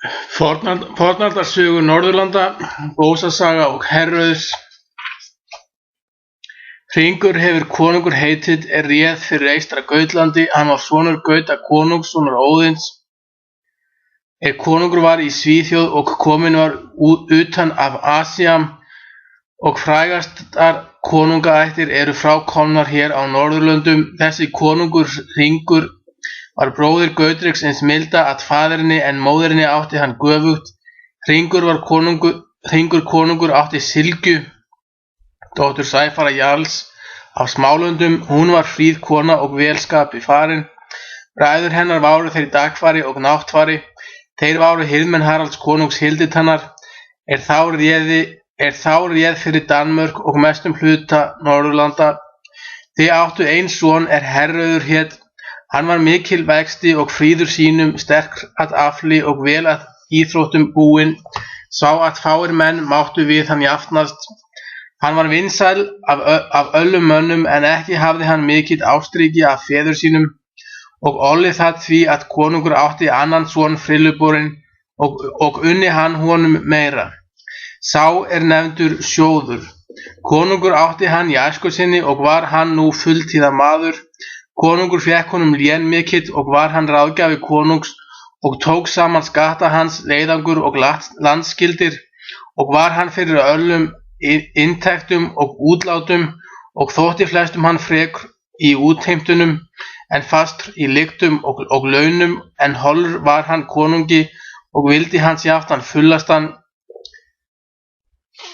Fornaldarsögur Norðurlanda, Bósasaga og Herrauðs. Hringur hefur konungur heitið réð fyrir eystra Gautlandi. Hann var sonur Gauta konungs, sonar Óðins, konungur var í Svíþjóð og kominn var utan af Asíam, og frægastar konungaættir eru frákomnar hér á Norðurlöndum. Þessi konungur Hringur var bróðir Gautriks eins milda að faðirinni, en móðirinni átti hann göfugt. Hringur konungur átti Sylgju, dóttur Sæfara jarls af Smálöndum. Hún var fríð kona og vel skapi farin. Bræður hennar váru þeir Dagfari og Náttfari. Þeir váru hirðmenn Haralds konungs Hilditannar, þá réð fyrir Danmörk og mestum hluta Norðurlanda. Þau áttu einn son Herrauður hét. Hann var mikil vexti og fríður sínum, sterk að afli og vel að íþróttum búinn, sá að fáir menn máttu við hann jafnast. Hann var vinsæll af öllum mönnum, en ekki hafði hann mikið ástríki af feður sínum, og olli það því að konungur átti annan son Frilluborinn, og unni hann honum meira. Sá nefndur Sjóður. Konungur átti hann í æsku sinni, og var hann nú fulltíða maður. Konungur fékk honum lén mikill, og var hann ráðgjafi konungs, og tók saman skatta hans, leiðangur og landsskyldir, og var hann fyrir öllum inntektum og útlátum, og þótti flestum hann frek í útheimtunum, en fastur í lyktum og launum, en hollur var hann konungi, og vildi hans jaftan fullastan,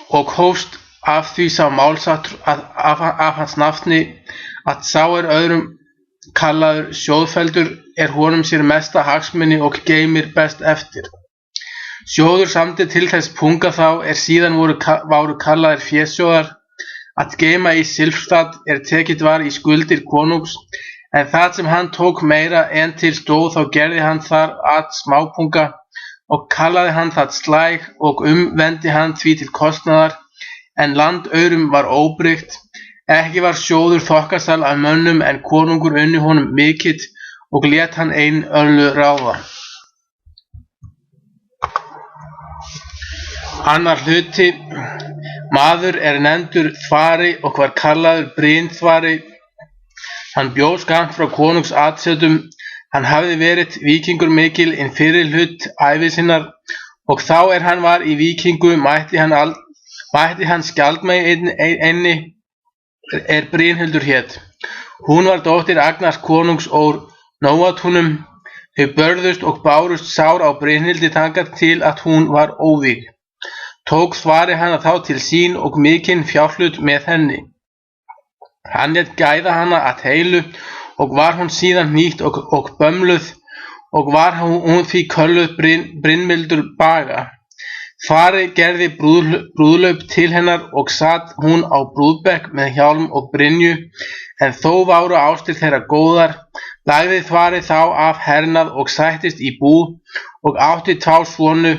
og hófst af því sá málsattur af hans nafni, að sá öðrum kallaður Sjóðfeldur, honum sér mesta hagsmuni og geymir best eftir. Sjóður samdi til þess punga þá, síðan váru kallaðir fésjóðar, að geyma í Silfstad, tekið var í skuldir konungs, en það sem hann tók meira en til stóð, þá gerði hann þar að smápunga, og kallaði hann það slæg, og umvendi hann því til kostnaðar, en landaurum var óbreytt. Ekki var Sjóður þokkasal af mönnum, en konungur unni honum mikill, og lét hann ein öllu ráða. Annar hluti. Maður nefndur Þvari og var kallaður Brynþvari. Hann bjó skammt frá konungs atsetum. Hann hafði verið víkingur mikil fyrri hlut ævi sinnar, og þá hann var í víkingu mætti hann skjaldmey einni Brynhildur hét. Hún var dóttir Agnars konungs úr Nóatúnum. Þau börðust og bárust sár á Brynhildi þangað til að hún var óvíg. Tók Þvari hana þá til sín og mikinn fjárhlut með henni. Hann lét gæða hana að heilu, og var hún síðan hnýtt og bömluð, og var hún því kölluð Brynhildur baga. Þvari gerði brúðlaup til hennar, og satt hún á brúðbekk með hjálm og brynju, en þó váru ástir þeirra góðar. Lagði Þvari þá af hernað og sættist í búð, og átti tvá svonu,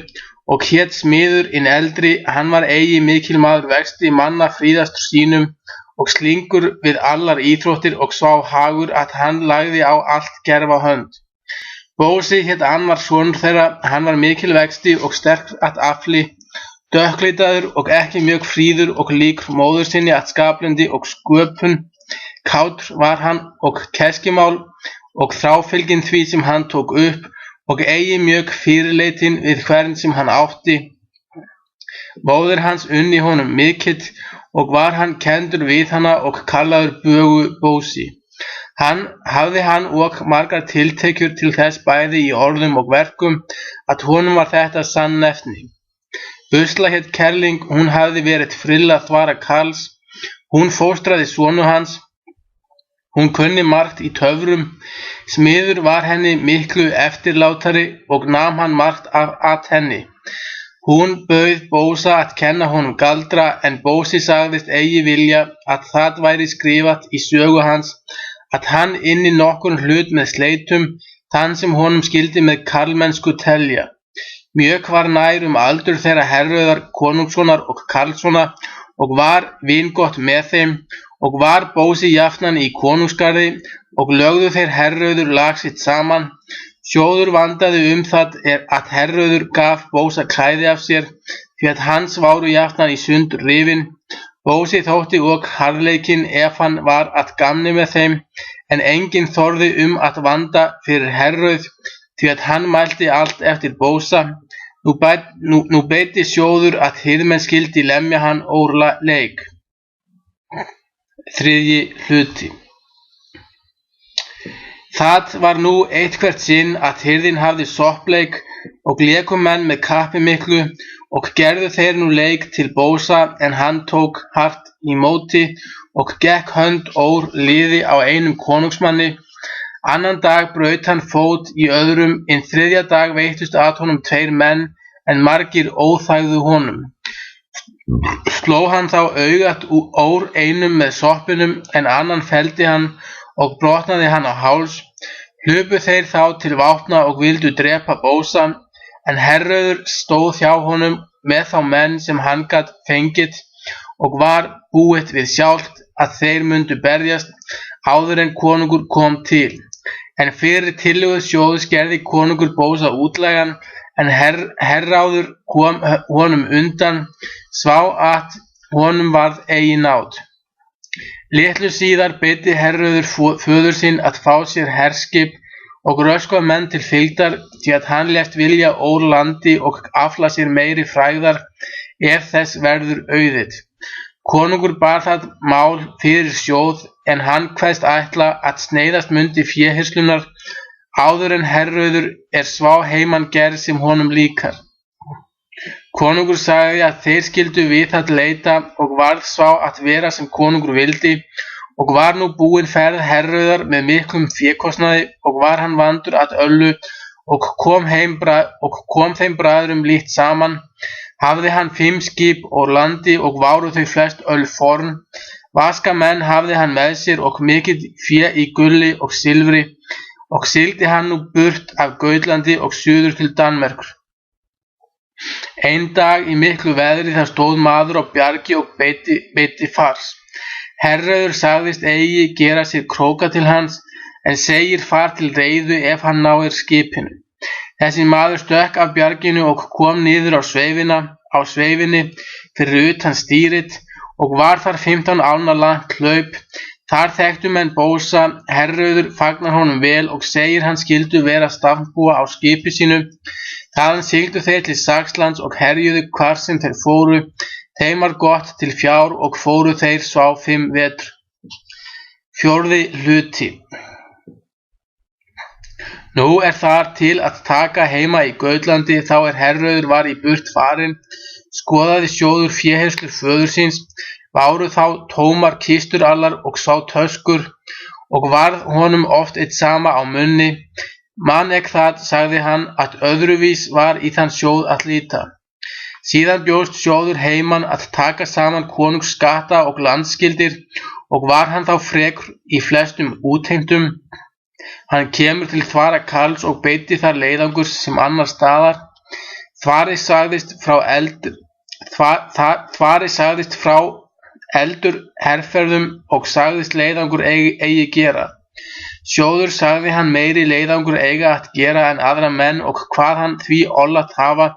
og hét Smiður eldri. Hann var mikil maður vexti, manna fríðastur sínum, og slingur við allar íþróttir, og sá hagur að hann lagði á allt gerfa hönd. Bósi hét annar sonur þeirra. Hann var mikil vexti og sterk að afli, dökklitaður og ekki mjög fríður, og lík móður sinni að skaplindi og sköpun. Kátur var hann og keskimál, og þráfylginn því sem hann tók upp, og mjög fyrirleitin við hvern sem hann átti. Móðir hans unni honum mikill, og var hann kenndur við hana og kallaður Bósi. Hafði hann og margar tiltekjur til þess bæði í orðum og verkum, að honum var þetta sannefni. Busla hét Kerling. Hún hafði verið frilla Þvara Karls. Hún fóstraði sonu hans. Hún kunni margt í töfrum. Smiður var henni miklu eftirlátari, og nam hann margt að henni. Hún bauð Bósa að kenna honum galdra, en Bósi sagðist vilja að það væri skrifað í sögu hans, að hann ynni nokkurn hlut með sleitum, þann sem honum skyldi með karlmennsku telja. Mjög var nær aldur þeirra Herrauðar konungssonar og Karlssona, og var vingott með þeim, og var Bósi jafnan í konungsgarði, og lögðu þeir Herrauður lag sitt saman. Sjóður vandaði það að Herröður gaf Bósa klæði af sér, því að hans váru jafnan í sundur rifin. Bósi þótti og harðleikinn ef hann var að gamni með þeim, en enginn þorði að vanda fyrir Herröð, því að hann mælti allt eftir Bósa. Nú beitti Sjóður að hirðmenn skyldi lemja hann úr leik. 3. hluti. Það var nú eitthvert sinn að hirðin hafði soppleik og léku menn með kappi miklu og gerðu þeir nú leik til Bósa, en hann tók hart í móti og gekk hönd úr liði á einum konungsmanni. Annan dag braut hann fót í öðrum, en þriðja dag veittust að honum 2 menn, en margir óþægðu honum. Sló hann þá augat úr einum með soppinum, en annan felldi hann og brotnaði hann á háls. Hlupu þeir þá til vopna og vildu drepa Bósa, en Herröður stóð hjá honum með þá menn sem hann gat fengið, og var búið við sjálft að þeir mundu berjast áður en konungur kom til. En fyrir tillögu Sjóðs gerði konungur Bósa útlægan, en Herráður kom honum undan, svá að honum varð eigi náð. Litlu síðar beitti Herröður föður sinn að fá sér herskip og röskva menn til fylgdar, því að hann lést vilja úr landi og afla sér meiri frægðar ef þess verður auðið. Konungur bar það mál fyrir Sjóð, en hann kveðst ætla að sneiðast mundi féhirslunar áður en Herröður svá heiman gerð sem honum líkar. Konungur sagði að þeir skyldu við það leita, og varð svá að vera sem konungur vildi, og var nú búin ferð Herröðar með miklum fékostnaði, og var hann vandur að öllu, og kom þeim bræðrum lítt saman. Hafði hann 5 skip úr landi, og váru þau flest forn. Vaskamenn hafði hann með sér, og mikið fé í gulli og silfri, og sigldi hann nú burt af Gautlandi og suður til Danmerkur. Einn dag í miklu veðri það stóð maður á bjargi og beitti fars. Herröður sagðist eigi gera sér króka til hans, en segir far til reiðu ef hann náir skipinu. Þessi maður stökk af bjarginu og kom niður á sveifinni fyrir utan stýrið, og var þar 15 álna langt hlaup. Þar þekktu menn Bósa. Herröður fagnar honum vel og segir hann skyldu vera stafnbúa á skipi sínu. Þaðan sigldu þeir til Saxlands og herjuðu hvar sem þeir fóru. Þeim var gott til fjár og fóru þeir svá 5 vetur. 4. hluti. Nú þar til að taka heima í Gautlandi, þá Herröður var í burt farin, skoðaði Sjóður féhirslur föður síns, váru þá tómar kistur allar og sá töskur, og varð honum oft eitt sama á munni. Man ek það, sagði hann, að öðruvís var í þann Sjóð að líta. Síðan bjóst Sjóður heiman að taka saman konungs skatta og landsskyldir, og var hann þá frekur í flestum útheimtum. Hann kemur til Þvara Karls og beitti þar leiðangurs sem annars staðar. Þvari sagðist frá eldur herferðum og sagðist leiðangur eigi gera. Sjóður sagði hann meiri leiðangur eiga að gera en aðra menn, og hvað hann því ollat hafa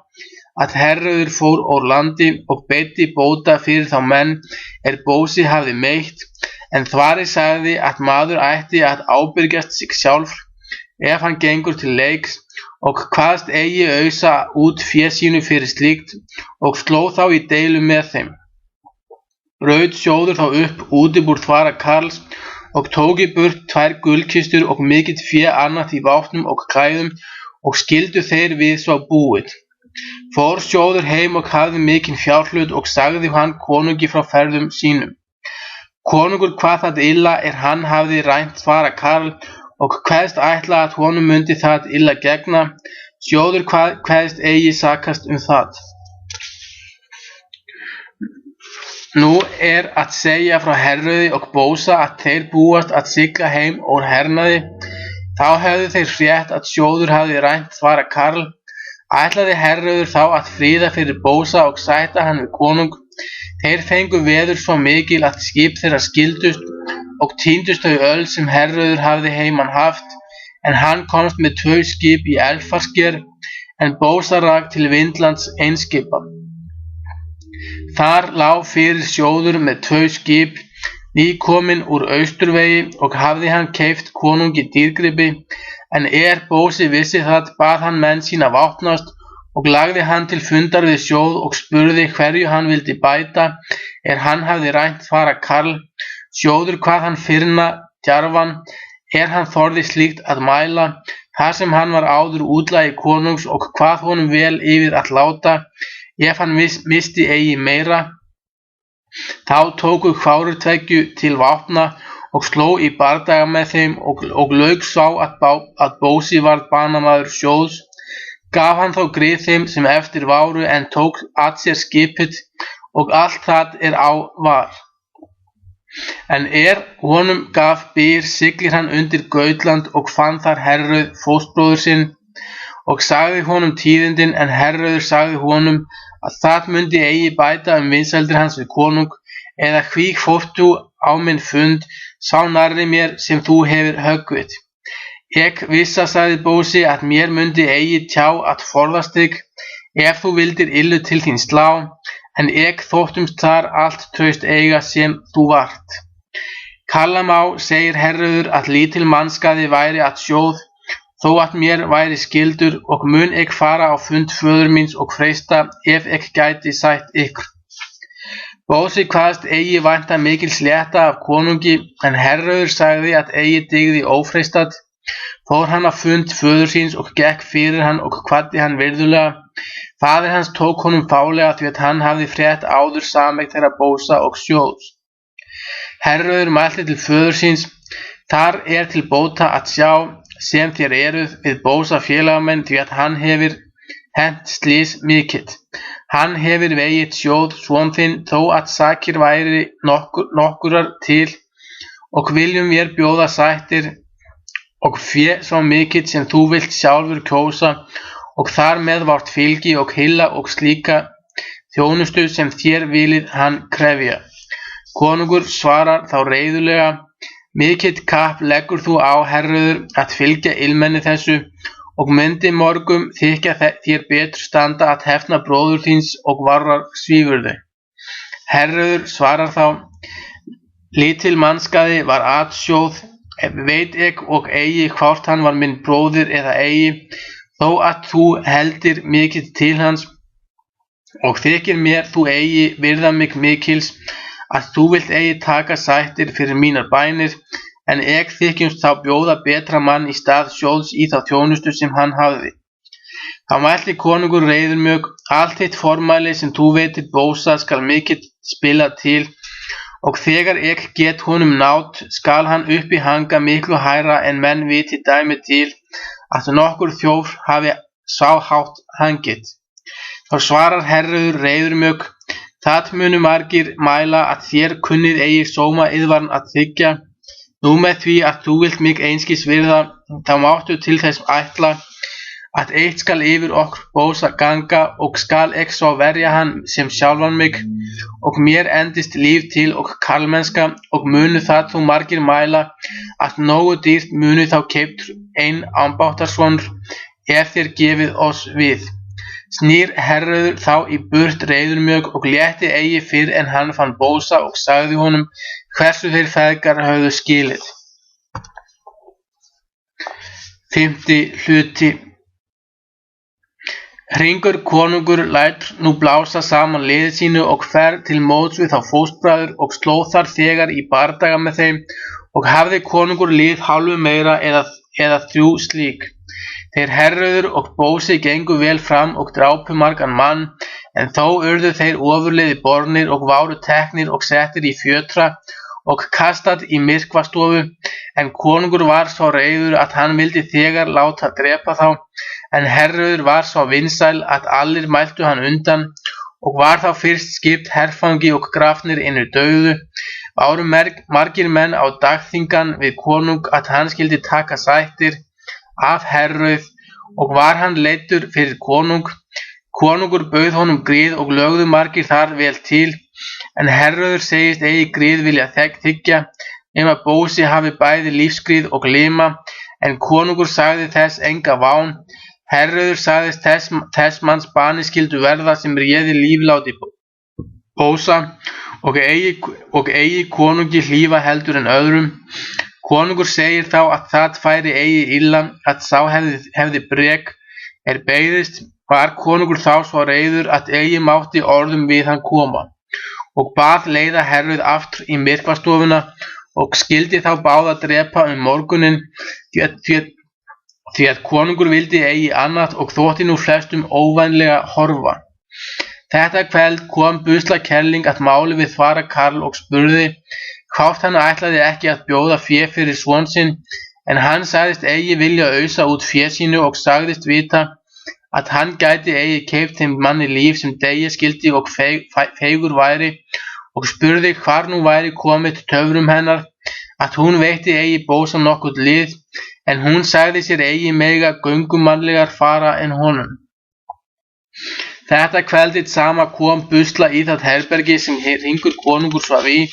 að Herröður fór úr landi og beitti bóta fyrir þá menn Bósi hafði meitt, en Þvari sagði að maður ætti að ábyrgjast sig sjálf ef hann gengur til leiks, og kvaðst eigi ausa út fé sínu fyrir slíkt, og sló þá í deilu með þeim. Braut Sjóður þá upp útibúr Þvara Karls og tók í burt 2 gullkistur og mikið fé annað í vopnum og klæðum, og skildu þeir við svo búið. Fór Sjóður heim og hafði mikinn fjárhlut, og sagði hann konungi frá ferðum sínum. Konungur kvað það illa hann hafði rænt Þvara Karl, og kveðst ætla að honum mundi það illa gegna. Sjóður kveðst eigi sakast það. Nú að segja frá Herröði og Bósa að þeir búast að sigla heim úr hernaði. Þá hefðu þeir frétt að Sjóður hafði rænt Þvara Karl. Ætlaði Herröður þá að fríða fyrir Bósa og sæta hann við konung. Þeir fengu veður svo mikil að skip þeirra skildust, og týndust þau öll sem Herröður hafði heiman haft, en hann komst með 2 skip í Elfasker, en Bósa rak til Vindlands Einskipa. Þar lá fyrir sjóður með 2 skip, nýkominn úr Austurvegi, og hafði hann keypt konungi dýrgripi, en Bósi vissi það, bað hann menn sína vopnast, og lagði hann til fundar við sjóð og spurði hverju hann vildi bæta, hann hafði rænt fara Karl. Sjóður kvað hann firna djarfan, hann þorði slíkt að mæla, þar sem hann var áður útlagi konungs, og kvað honum vel yfir að láta, ef hann misti eigi meira. Þá tóku hvárutveggju til vopna og sló í bardaga með þeim, og lauk sá að Bósi varð banamaður sjóðs. Gaf hann þá grið þeim sem eftir váru, en tók að sér skipið og allt það á var. En honum gaf byr, siglir hann undir Gautland og fann þar Herrauð fóstbróður sinn, og sagði honum tíðindin, en Herrauður sagði honum að það mundi eigi bæta vinsældir hans við konung, eða hví fórst þú á minn fund, sá nærri mér sem þú hefur höggvið. Vissa, sagði Bósi, að mér mundi eigi tjá að forðast þig, ef þú vildir illu til þín slá, en þóttumst þar allt traust eiga sem þú vart. Kalla má, segir Herrauður, að lítil mannskaði væri að sjóð, þó að mér væri skildur, og mun fara á fund föður míns og freista, ef gæti sætt ykkur. Bósi kvaðst eigi vænta mikil slétta af konungi, en Herrauður sagði að eigi dygði ófreistað. Fór hann á fund föður síns og gekk fyrir hann og kvaddi hann virðulega. Faðir hans tók honum fálega, því að hann hafði frétt áður sameign þeirra Bósa og sjóðs. Herrauður mælti til föður síns: þar til bóta að sjá, sem þér eruð við Bósa félagamenn, því að hann hefur hent slys mikill. Hann hefur vegið sjóð son þinn, þó að sakir væri nokkurar til, og viljum vér bjóða sættir og fé svo mikill sem þú vilt sjálfur kjósa, og þar með vart fylgi og hylla og slíka þjónustu sem þér viljið hann krefja. Konungur svarar þá reiðulega: mikill kapp leggur þú á, Herrauður, að fylgja ilmenni þessu, og myndi morgum þykja þér betur standa að hefna bróður þíns og varrar svífurðu. Herrauður svarar þá: lítil mannskaði var atsjóð, veit og eigi hvort hann var minn bróðir eða eigi, þó að þú heldir mikið til hans, og þykir mér þú eigi virða mig mikils, að þú vilt eigi taka sættir fyrir mínar bænir, en þykjumst þá bjóða betra mann í stað sjóðs í þá þjónustu sem hann hafði. Þá mælti konungur reiður mjög: allt þitt formæli sem þú veitir Bósa skal mikið spila til, og þegar get honum nátt, skal hann uppi hanga miklu hærra en menn viti dæmi til, að nokkur þjóf hafi sá hátt hangið. Þá svarar Herrauður reiður mjög: það munu margir mæla að þér kunnið eigi sóma yðvarn að þykja. Nú með því að þú vilt mig einskis virða, þá máttu til þess ætla, að eitt skal yfir okkur Bósa ganga, og skal svo verja hann sem sjálfan mig, og mér endist líf til og karlmennska, og munu það þó margir mæla, að nógu dýrt munu þá keypt ein ambáttarssonur, þér gefið oss við. Snýr Herrauður þá í burt reiður mjög, og létti eigi fyrr en hann fann Bósa, og sagði honum hversu þeir feðgar höfðu skilið. 5. hluti. Hringur konungur lætur nú blása saman liði sínu og fer til móts við þá fóstbræður og sló þar þegar í bardaga með þeim, og hafði konungur lið hálfu meira eða 3 slík. Þeir Herrauður og Bósi gengu vel fram og drápu margan mann, en þó urðu þeir ofurliði bornir og váru teknir og settir í fjötra og kastað í myrkvastofu, en konungur var svo reiður að hann vildi þegar láta drepa þá, en Herrauður var svo vinsæl að allir mæltu hann undan, og var þá fyrst skipt herfangi og grafnir inni dauðu. Váru margir menn á dagþingan við konung að hann skyldi taka sættir af Herrauð, og var hann leiddur fyrir konung. Konungur bauð honum grið og lögðu margir þar vel til, en Herrauður segist eigi grið vilja þiggja, nema Bósi hafi bæði lífsgrið og lima, en konungur sagði þess enga ván. Herrauður sagðist þess manns bani skyldu verða sem réði lífláti Bósa og eigi konungi hlífa heldur en öðrum. Konungur segir þá að það færi eigi illa að sá hefði brek beygðist. Var konungur þá svo reiður að eigi mátti orðum við hann koma og bað leiða herrauð aftur í myrkvastofuna og skyldi þá báða drepa morguninn því að konungur vildi eigi annað og þótti nú flestum óvænlega horfa. Þetta kveld kom buslakerling að máli við fara Karl og spurði hvort hann ætlaði ekki að bjóða fé fyrir son sinn, en hann sagðist eigi vilja ausa út fé sínu og sagðist vita að hann gæti eigi keypt þeim manni líf sem deyja skyldi og feigur væri og spurði hvar nú væri komið töfrum hennar að hún veitti eigi Bósa nokkurt lið, en hún sagði sér eigi mega göngumannlegar fara en honum. Þetta kveldið sama kom busla í það herbergi sem Hringur konungur svaf í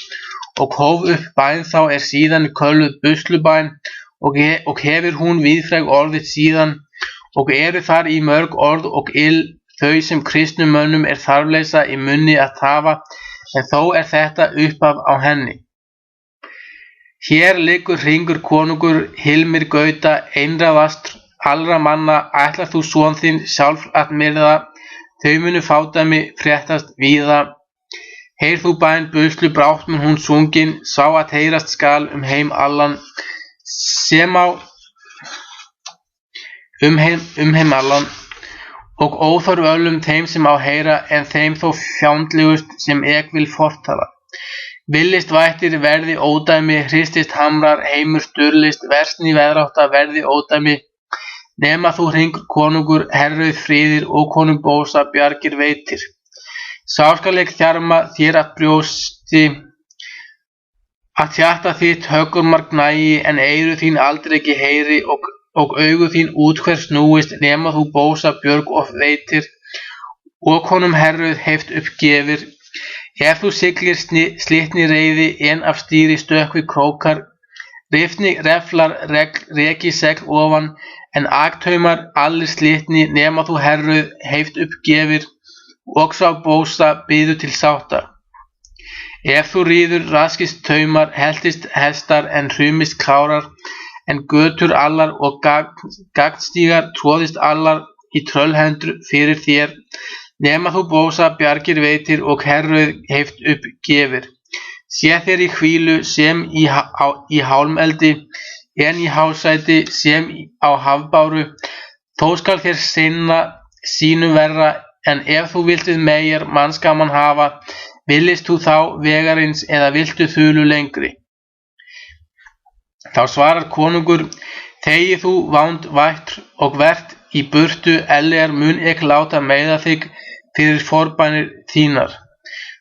og hóf upp bæn þá síðan kölluð buslubæn og hefur hún víðfræg orðið síðan og eru þar í mörg orð og þau sem kristnum mönnum þarfleysa í munni að hafa, en þó þetta upphaf á henni. Hér liggur Hringur konungur, Hilmir Gauta, einræðast allra manna, ætlar þú son þinn sjálf að myrða, þau munu fádæmi fréttast víða. Heyr þú bæn buslu brátt mun hún sungin, sá að heyrast skal heim allan, sem á heim allan, og óþörf öllum þeim sem á heyra, en þeim þó fjándlegust sem vil fortala. Villist vættir verði ódæmi, hristist hamrar, heimur sturlist, versni veðrátta verði ódæmi, nema þú Hringur konungur, herrauð fríðir og konung Bósa bjargir veitir. Sá skal ég þjarma þér að brjósti, að hjarta þitt höggormar gnægi, en eyru þín aldrei ekki heyri og augu þín út hver snúist, nema þú Bósa björg og veitir og honum herrauð heift uppgefir. Ef þú siglir slitni reiði, en af stýri stökkvi krókar, rifni reflar reki segl ofan, en aktaumar allir slitni, nema þú herrauð heift uppgefir og sá Bósa biður til sátta. Ef þú ríður raskist taumar, heltist hestar en hrumist kárar, en götur allar og gagnstígar tróðist allar í tröllhendur fyrir þér, nema þú Bósa bjargir veitir og herrauð heift uppgefir. Sé þér í hvílu sem í hálmeldi, en í hásæti sem á hafbáru, þó skal þér sinna sínu verra, en ef þú viltið meir mannskaman hafa, viljist þú þá vegarins eða viltu þulu lengri? Þá svarar konungur, þegi þú vánd vætr og vert í burtu, ellegar mun ek láta meiða þig fyrir forbænir þínar.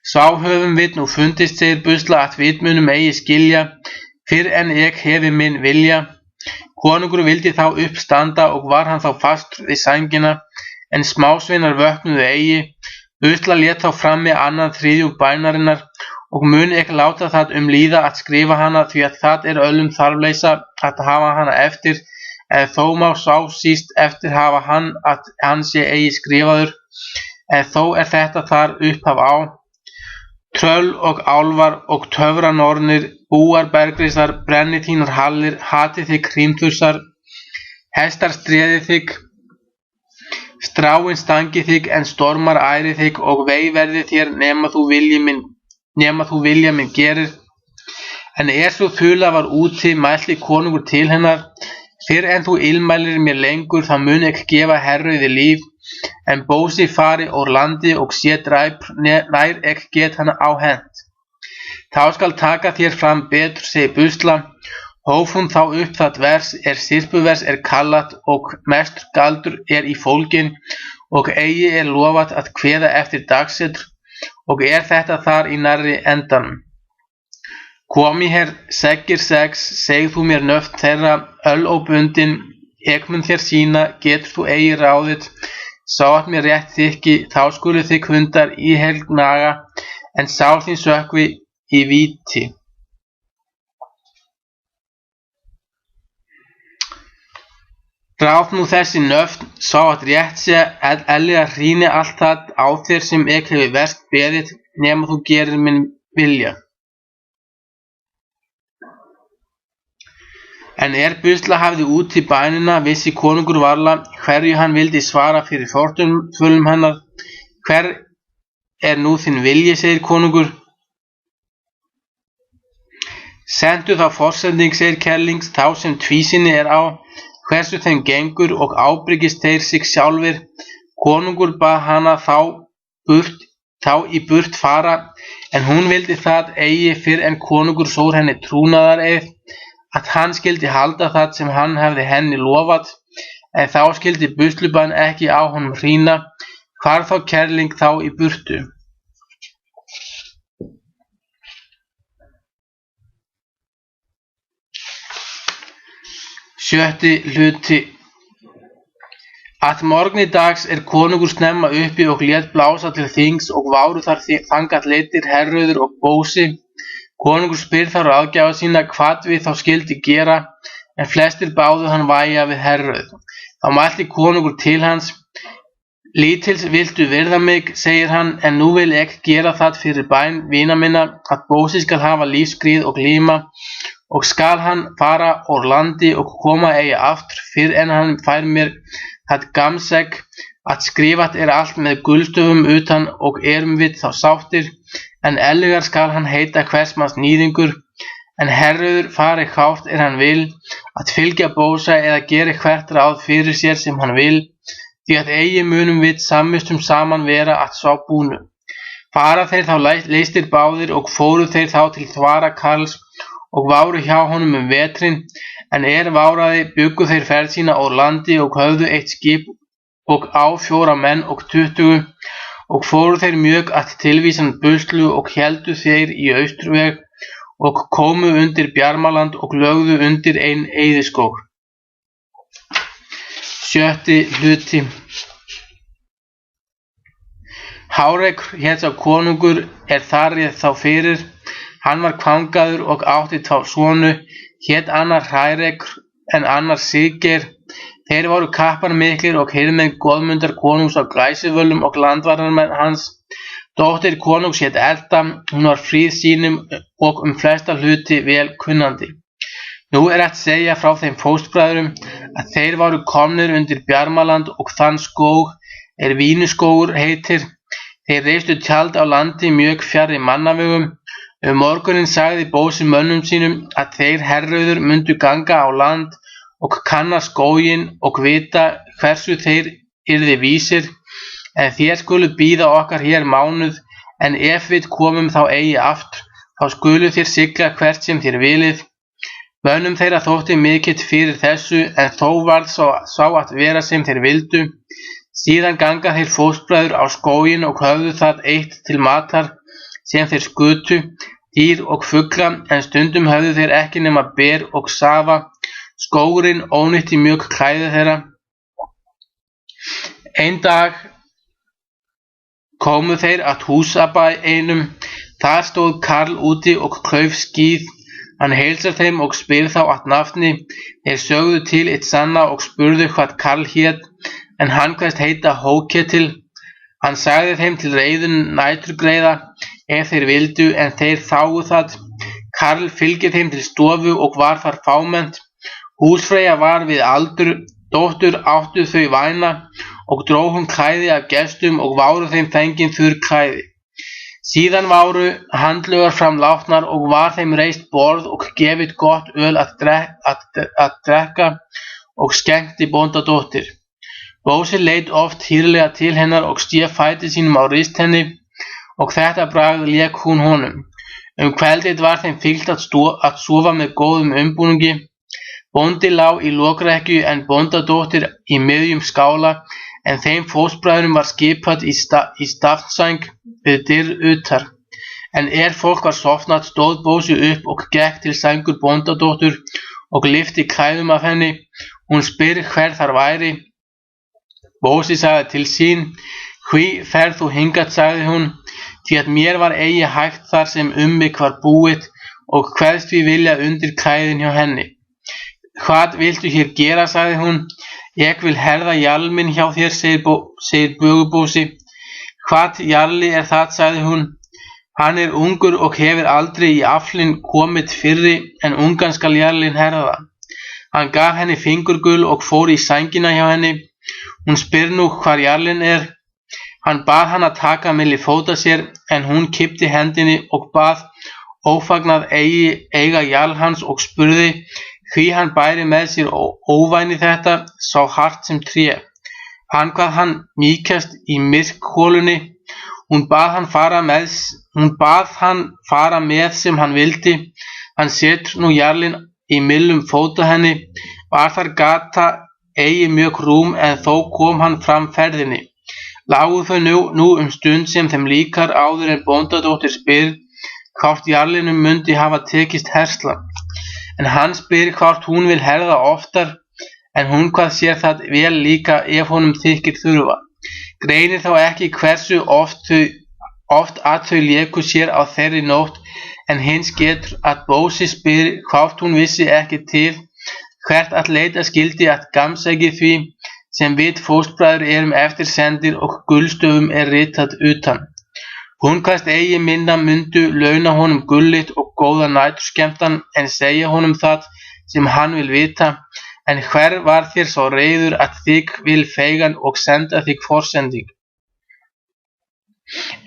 Sá höfum við nú fundist, segir busla, að við munum eigi skilja, fyrr en ek hefi minn vilja. Konungur vildi þá uppstanda og var hann þá fast við sængina, en smásveinar vöknuðu eigi. Busla lét þá frammi annan þriðjung bænarinnar og mun ek láta það líða að skrifa hana, því að það öllum þarfleysa að hafa hana eftir, eða þó má sá síst eftir hafa hann að hann sé eigi skrifaður, eða þó þetta þar upphaf á. Tröll og álfar og töfranornir, búar bergrisar, brenni þínar hallir, hati þig hrímtursar, hestar streði þig, stráin stangi þig, en stormar æri þig, og vei verði þér nema þú vilja minn gerir. En svo þula var úti, mælti konungur til hennar, fyrr en þú ilmælir mér lengur, þá mun ek gefa herrauði líf, en Bósi fari úr landi og sé dræp, nær ek get hana á hent. Þá skal taka þér fram betur, segir busla, hóf hún þá upp það vers sirpuvers kallat og mest galdur í fólgin og eigi lofað að kveða eftir dagsetr og þetta þar í nærri endanum. Komi hér seggir sex, segð þú mér nöfn þeirra, óbundin, ek mun þér sína, getur þú eigi ráðið, sá að mér rétt þykki, þá skulu þig hundar í helg naga, en sál þín sökkvi í víti. Ráð nú þessi nöfn, sá að rétt sé að Elías rýni allt það á þér sem ek hefur verst beðið, nema þú gerir minn vilja. En Busla hafði út í bænina, vissi konungur varla hverju hann vildi svara fyrir fórnarvöllum hennar. Hver nú þinn vilji, segir konungur. Sendu þá forsending, segir kerlings, þá sem tvísinni á, hversu þeim gengur og ábyrgist þeir sig sjálfir. Konungur bað hana þá í burt fara, en hún vildi það eigi fyrr en konungur sór henni trúnaðareið, að hann skyldi halda það sem hann hefði henni lofað, en þá skyldi buslubann ekki á honum rýna, hvar þá kerling þá í burtu. Sjötti hluti. Að morgni dags konungur snemma uppi og lét blása til þings og váru þar þangað leiddir Herröður og Bósi. Konungur spyr þá ráðgjafa sína hvað við þá skyldi gera, en flestir báðu hann vægja við Herröð. Þá mælti konungur til hans, lítils viltu virða mig, segir hann, en nú vil ég gera það fyrir bæn vina minna, að Bósi skal hafa lífsgríð og glíma, og skal hann fara úr landi og koma eigi aftur fyrr en hann fær mér það gamsegg, að skrifat allt með guldstöfum utan og við þá sáttir, en Elías skal hann heita hvers manns níðingur, en Herröður fari hátt hann vil, að fylgja Bósa eða geri hvert ráð fyrir sér sem hann vil, því að eigi munum við samvistum saman vera að sá búnu. Fara þeir þá leystir báðir og fóru þeir þá til þvara Karls og váru hjá honum vetrin, en váraði bjuggu þeir ferð sína úr landi og höfðu eitt skip og á 4 menn og 20, og fóru þeir mjög að tilvísan buslu og héldu þeir í austurveg og komu undir Bjarmaland og lögðu undir ein eyðiskóg. Sjötti hluti. Hárekr hét sá konungur þar réð þá fyrir, hann var kvangaður og átti þá sonu, hét annar Hrærekr en annar Siggeir. Þeir voru kappar miklir og hirðmenn Goðmundar konungs á Glæsivöllum og landvarnarmenn hans. Dóttir konungs hét Edda, hún var fríð sínum og flesta hluti vel kunnandi. Nú að segja frá þeim fóstbræðrum að þeir voru komnir undir Bjarmaland og þann skóg Vínuskógur heitir. Þeir reistu tjald á landi mjög fjarri mannavegum. Morguninn sagði Bósi mönnum sínum að þeir Herröður mundu ganga á land og kanna skóginn og vita hversu þeir yrði vísir, en þér skulu bíða okkar hér mánuð, en ef við komum þá eigi aftur, þá skulu þér sigla hvert sem þér vilið. Mönnum þeirra þótti mikill fyrir þessu, en þó varð sá að vera sem þeir vildu. Síðan ganga þeir fóstbræður á skóginn og höfðu það eitt til matar sem þeir skutu, dýr og fugla, en stundum höfðu þeir ekki nema ber og safa. Skógurinn ónýtti mjög klæði þeirra. Einn dag komu þeir að húsabæ einum, þar stóð Karl úti og klauf skíð. Hann heilsar þeim og spyr þá að nafni. Þeir sögðu til eitt sanna og spurðu hvað Karl hét, en hann kveðst heita Hóketil. Hann sagði þeim til reiðun næturgreiða ef þeir vildu, en þeir þágu það. Karl fylgdi þeim til stofu og var þar fámennt. Húsfreyja var við aldur, dóttur áttu þau væna, og dró hún klæði af gestum og váru þeim fengin þurr klæði. Síðan váru handlögar fram látnar og var þeim reist borð og gefið gott öl að drekka og skenkti bóndadóttir. Bósi leit oft hýrlega til hennar og stéð fæti sínum á rist henni, og þetta bragð lék hún honum. Kveldið var þeim fylgt að sofa með góðum umbúningi. Bóndi lá í lokrekkju en bóndadóttir í miðjum skála, en þeim fóstbræðrum var skipað í stafnsæng við dyr utar. En fólk var sofnað stóð Bósi upp og gekk til sængur bóndadóttur og lyfti klæðum af henni. Hún spyr hver þar væri. Bósi sagði til sín, hví ferð þú hingað, sagði hún, því að mér var eigi hægt þar sem mig var búið og kveðst við vilja undir klæðin hjá henni. Hvað viltu hér gera, sagði hún. Ég vil herða jarl minn hjá þér, segir Bögubósi. Hvað jarli er það, sagði hún. Hann er ungur og hefur aldrei í aflinn komið fyrri en ungan skal jarlinn herða. Hann gaf henni fingurgul og fór í sængina hjá henni. Hún spyr nú hvar jarlinn er. Hann bað hann að taka milli fóta sér en hún kippti hendinni og bað ófagnað eiga jarl hans og spurði hví hann bæri með sér óvæni þetta, sá hart sem tré. Hann kvað hann mýkjast í myrkholunni. Hún bað hann fara með sem hann vildi. Hann setur nú jarlinn í millum fóta henni. Var þar gata eigi mjög rúm en þó kom hann fram ferðinni. Lágu þau nú stund sem þeim líkar áður en bóndadóttir spyr hvort jarlinum mundi hafa tekist herslan. En hann spyr hvort hún vil herða oftar en hún hvað sér það vel líka ef honum þykir þurfa. Greinir þá ekki hversu oft að þau léku sér á þeirri nótt en hins getur að Bósi spyr hvort hún vissi ekki til hvert að leita skildi að gamsæki því sem við fóstbræður erum eftirsendir og gullstöfum ritað utan. Hún kvaðst eigi minna mundu launa honum gullit og góða næturskemmtan en segja honum það sem hann vil vita, en hver var þér svo reiður að þig vil feigan og senda þig forsending?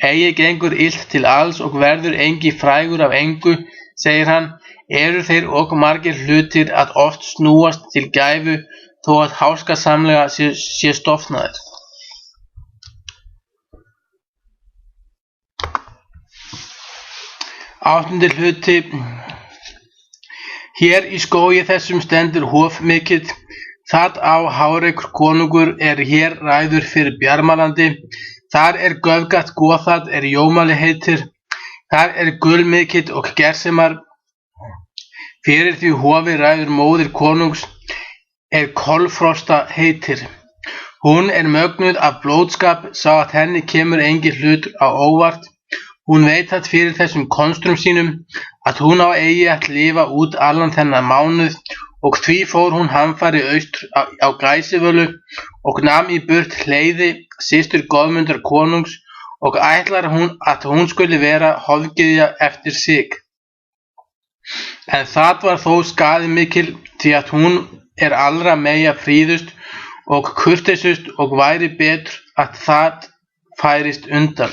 Eigi gengur illt til alls og verður engi frægur af engu, segir hann, eru þeir og margir hlutir að oft snúast til gæfu þó að háskasamlega sé stofnaðir. Áttundi hluti. Hér í skógi þessum stendur hof mikill. Það á Hárekur konungur hér ræður fyrir Bjarmalandi. Þar göfgat goðað Jómali heitir. Þar gull mikill og gersemar. Fyrir því hofi ræður móðir konungs Kolfrosta heitir. Hún mögnuð af blóðskap, sá að henni kemur engin hlutur á óvart. Hún veit það fyrir þessum konstrum sínum að hún á eigi að lifa út allan þennan mánuð og því fór hún hamfari austur á Gæsivölu og nam í burt Hleiði, systur Goðmundar konungs og ætlar hún að hún skuli vera höfðgyðja eftir sig. En það var þó skaði mikil því að hún allra meyja fríðust og kurteisust og væri betur að það færist undan.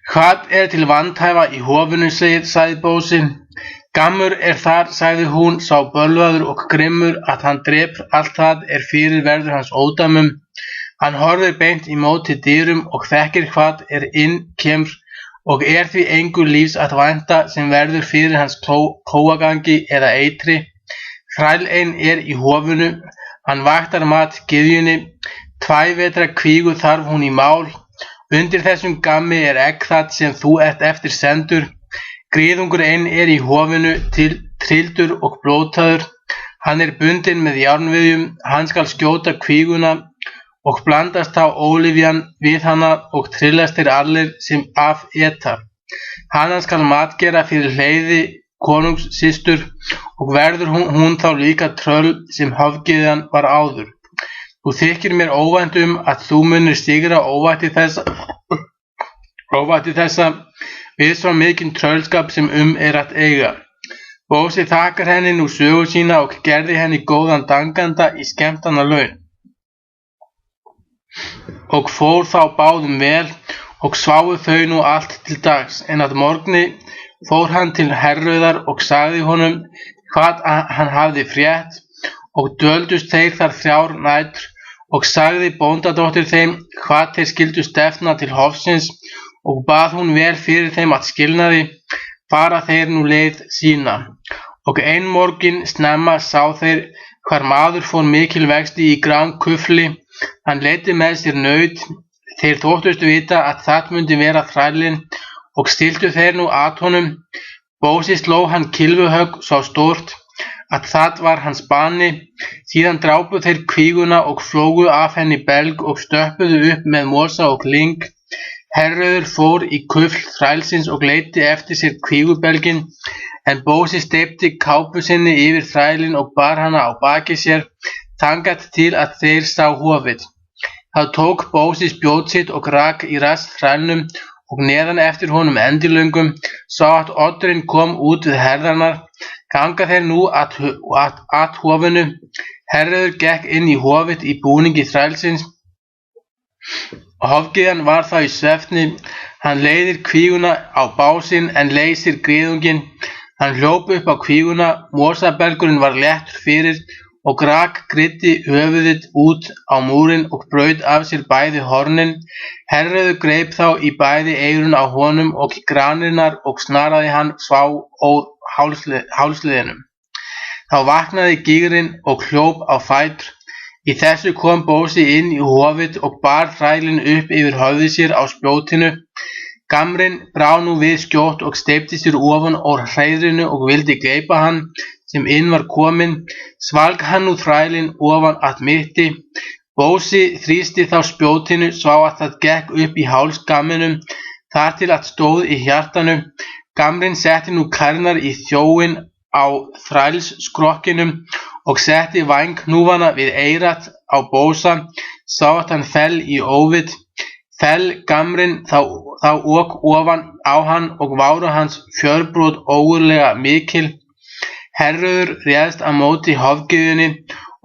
Hvað til vandhæfa í hofinu, sagði Bósi. Gammur þar, sagði hún, sá bölvaður og grimmur að hann drepur allt það fyrir verður hans ódæmum. Hann horfir beint í móti dyrum og þekkir hvað inn kemur og því engu lífs að vænta sem verður fyrir hans klóagangi eða eitri. Þræll ein í hofinu, hann vaktar mat gyðjunni, 2 vetra kvígu þarf hún í mál. Undir þessum gammi egg það sem þú eftir sendur. Griðungur ein í hofinu, trilldur og blótaður. Hann bundinn með járnviðjum, hann skal skjóta kvíguna og blandast þá ólífjan við hana og trillast allir sem af eta. Hann skal matgera fyrir Hleiði konungs systur og verður hún þá líka tröll sem höfðgyðjan var áður. Þú þykir mér óvænt að þú munir sigra óvætti þessa við svo mikinn tröllskap sem að eiga. Bósi þakkar henni nú sögu sína og gerði henni góðan danganda í skemmtana laun. Og fór þá báðum vel og sváfu þau nú allt til dags, en að morgni fór hann til Herrauðar og sagði honum hvað hann hafði frétt og dvöldust þeir þar 3 nætur og sagði bóndadóttir þeim hvað þeir skyldu stefna til hofsins og bað hún vel fyrir þeim að skilnaði, fara þeir nú leið sína. Og ein morgun snemma sá þeir hvar maður fór mikil vexti í grankufli, hann leiddi með sér naut, þeir þóttust vita að það mundi vera þrællinn og stiltu þeir nú að honum. Bósi sló hann kylfuhögg svo stórt að það var hans bani, síðan drápu þeir kvíguna og flógu af henni belg og stöppuðu upp með mosa og lyng. Herrauður fór í kufl þrælsins og leiddi eftir sér kvígubelginn, en Bósi steypti kápu sinni yfir þrælinn og bar hana á baki sér, þangað til að þeir sá hofið. Þá tók Bósi spjót sitt og rak í rass þrælnum og neðan eftir honum endilöngum, sá að oddurinn kom út við herðarnar. Ganga þeir nú að hofinu. Herröður gekk inn í hofið í búningi þrælsins. Hofgyðjan var þá í svefni. Hann leiðir kvíguna á básinn en leysir griðunginn. Hann hljóp upp á kvíguna. Mosabelgurinn var léttur fyrir og rak gryddi höfuðið út á múrinn og braut af sér bæði hornin. Herröður greip þá í bæði eyrun á honum og í granirnar og snaraði hann svá úr hálsliðinum. Þá vaknaði gýrinn og hljóp á fætur. Í þessu kom Bósi inn í hofið og bar þrælinn upp yfir höfði sér á spjótinu. Gamrinn brá nú við skjótt og steypti sér ofan úr hreiðrinu og vildi gleypa hann sem inn var kominn. Svalg hann nú þrælinn ofan að mitti. Bósi þrýsti þá spjótinu svo að það gekk upp í háls gamlinum þar til að stóð í hjartanu. Gamrinn setti nú klærnar í þjóinn á þrælskrokkinum og setti vænghnúfana við eyrað á Bósa, sá að hann fell í óvit. Fell Gamrinn þá ok ofan á hann og váru hans fjörbrot ógurlega mikil. Herröður réðst á móti hofgyðjunni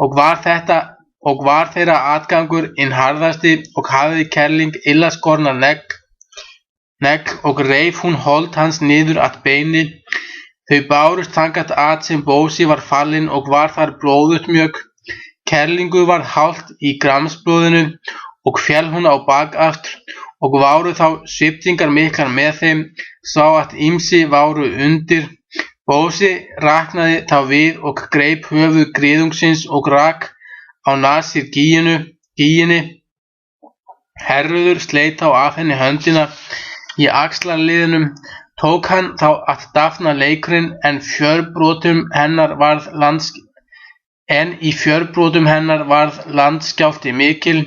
og var þeirra atgangur inn harðasti og hafði kerling illa skorna negl og reif hún hold hans niður að beini. Þau bárust þangað að sem Bósi var fallinn og var þar blóðugt mjög. Kerlingu var hált í gramsblóðinu og féll hún á bak aftur og váru þá sviptingar miklar með þeim, sá að ýmsi váru undir. Bósi raknaði þá við og greip höfuð griðungsins og rak á nasir gýjunni. Herröður sleit þá af henni höndina í axlarliðinum. Tók hann þá að dafna leikurinn en í fjörbrotum hennar varð landskjálfti mikil.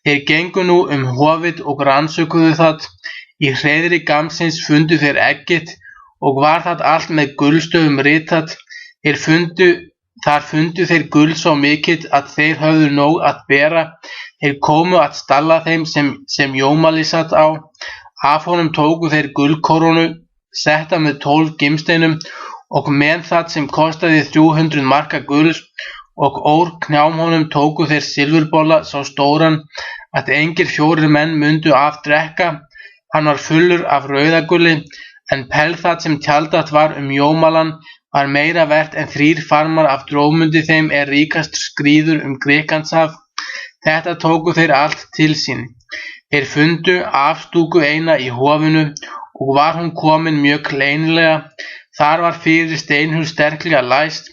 Þeir gengu nú hofið og rannsökuðu það. Í hreiðri gamsins fundu þeir eggið og var það allt með gulstöfum ritað. Þar fundu þeir gul svo mikið að þeir höfðu nóg að bera. Þeir komu að stalla þeim sem Jómali satt á. Af honum tóku þeir gullkórónu, setta með 12 gimsteinum og með það sem kostaði 300 marka gulls, og úr knjám honum tóku þeir silfurbolla svo stóran að engir 4 menn mundu af drekka. Hann var fullur af rauðagulli, en það sem tjaldað var Jómalan var meira vert en 3 farmar af drómundi þeim ríkast skríður Greklandshaf. Þetta tóku þeir allt til sín. Þeir fundu afstúku eina í hofinu og var hún komin mjög leynilega. Þar var fyrir steinhús sterklega læst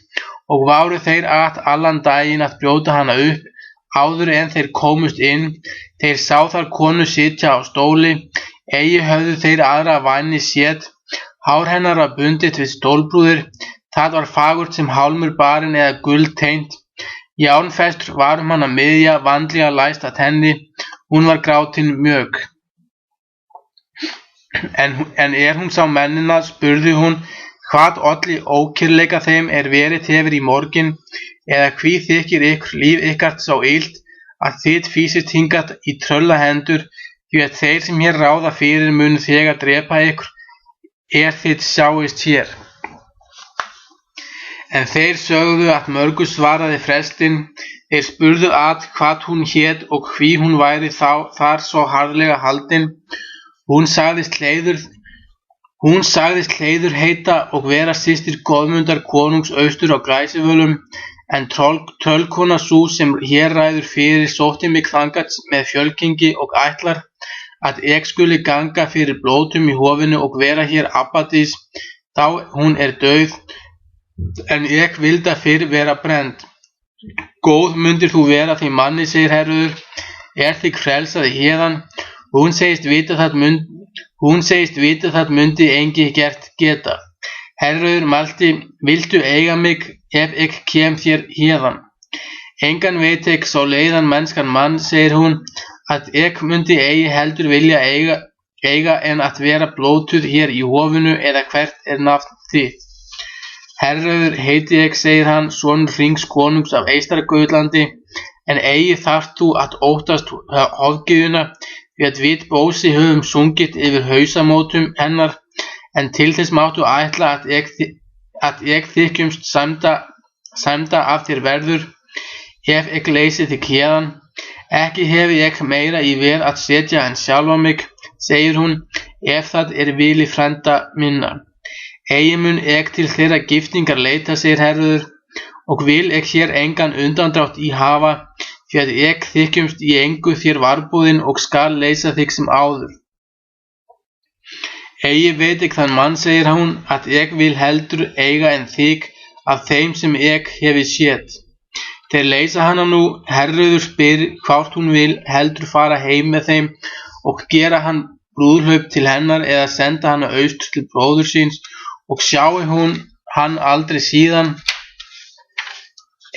og váru þeir allan daginn að brjóta hana upp. Áður en þeir komust inn, þeir sá þar konu sitja á stóli. Eigi höfðu þeir aðra væni séð. Hár hennar var bundið við stólbrúðir. Það var fagurt sem hálmur barinn eða guld tengt. Járnfestur var hana miðja vandlega læst að henni. Hún var grátin mjög. En hún sá mennina, spurði hún, hvað olli ókyrleika þeim verið hefur í morgin, eða hví þykir ykkur líf ykkar svo illt að þið fýsist hingað í tröllahendur, því að þeir sem hér ráða fyrir munu þegar drepa ykkur, þið sjáist hér. En þeir sögðu að mörgu svaraði frestinn. Þeir spurðu hvað hún hét og hví hún væri þar svo harðlega haldin. Hún sagðist Hleiður heita og vera systir Goðmundar konungs austur á Glæsivölum, en tröllkona sú sem hér ræður fyrir sótti mig þangað með fjölkingi og ætlar að ég skuli ganga fyrir blótum í hofinu og vera hér abbadís, þá hún dauð, en ég vildi fyrr vera brennd. Góð mundir þú vera því manni, segir Herröður, þig frelsaði héðan. Hún segist vita það mundi engi gert geta. Herröður mælti, viltu eiga mig ef ég kem þér héðan? Engan veit ég svo leiðan mennskan mann, segir hún, að ég mundi eigi heldur vilja eiga en að vera blótuð hér í hofinu, eða hvert nafn þitt. Herrauður heiti ég, segir hann, sonur Hrings konungs af Eystra-Gautlandi, en eigi þarft þú að óttast hofgyðjuna, því að við Bósi höfum sungið yfir hausamótum hennar, en til þess máttu ætla að ég þykjumst sæmda af þér verður, ef ég leysi þig héðan. Ekki hefi ég meira í veð að setja en sjálfa mig, segir hún, ef það vili frænda minna. Eigi mun ég til þeirra giftingar leita, segir Herrauður, og vil ég hér engan undandrátt í hafa, því að ég þykjumst í engu þér varboðin og skal leysa þig sem áður. Eigi veit ég þann mann, segir hún, að ég vil heldur eiga en þig af þeim sem ég hefi séð. Þeir leysa hana nú, Herrauður spyr hvort hún vil heldur fara heim með þeim og gera hann brúðhlaup til hennar eða senda hana austur til bróður síns og sjái hún hann aldrei síðan,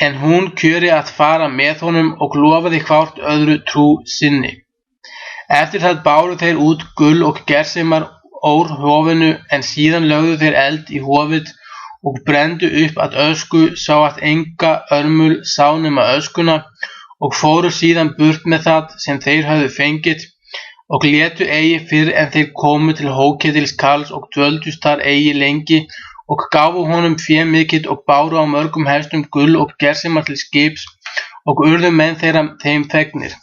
en hún kjöri að fara með honum og lofaði hvort öðru trú sinni. Eftir það báru þeir út gull og gersemar úr hofinu, en síðan lögðu þeir eld í hofið og brenndu upp að ösku, sá að enga örmul sá nema öskuna, og fóru síðan burt með það sem þeir höfðu fengið, og létu eigi fyrr en þeir komu til Hóketils Karls og dvöldust þar eigi lengi, og gáfu honum fé mikið og báru á mörgum hestum gull og gersemar til skips, og urðu menn þeirra þeim fegnir.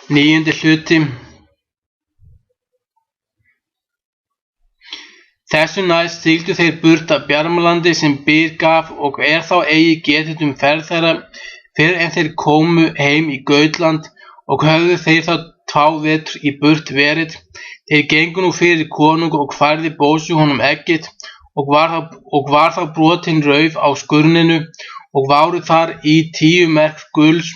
9. hluti. Þessu næst sigldu þeir burt af Bjarmalandi sem byr gaf, og þá eigi getið ferð þeirra fyrr en þeir komu heim í Gautland, og höfðu þeir þá 2 vetur í burt verið. Þeir gengu nú fyrir konung og færði Bósi honum eggið, og var þá brotin rauf á skurninu, og váru þar í 10 merk gulls,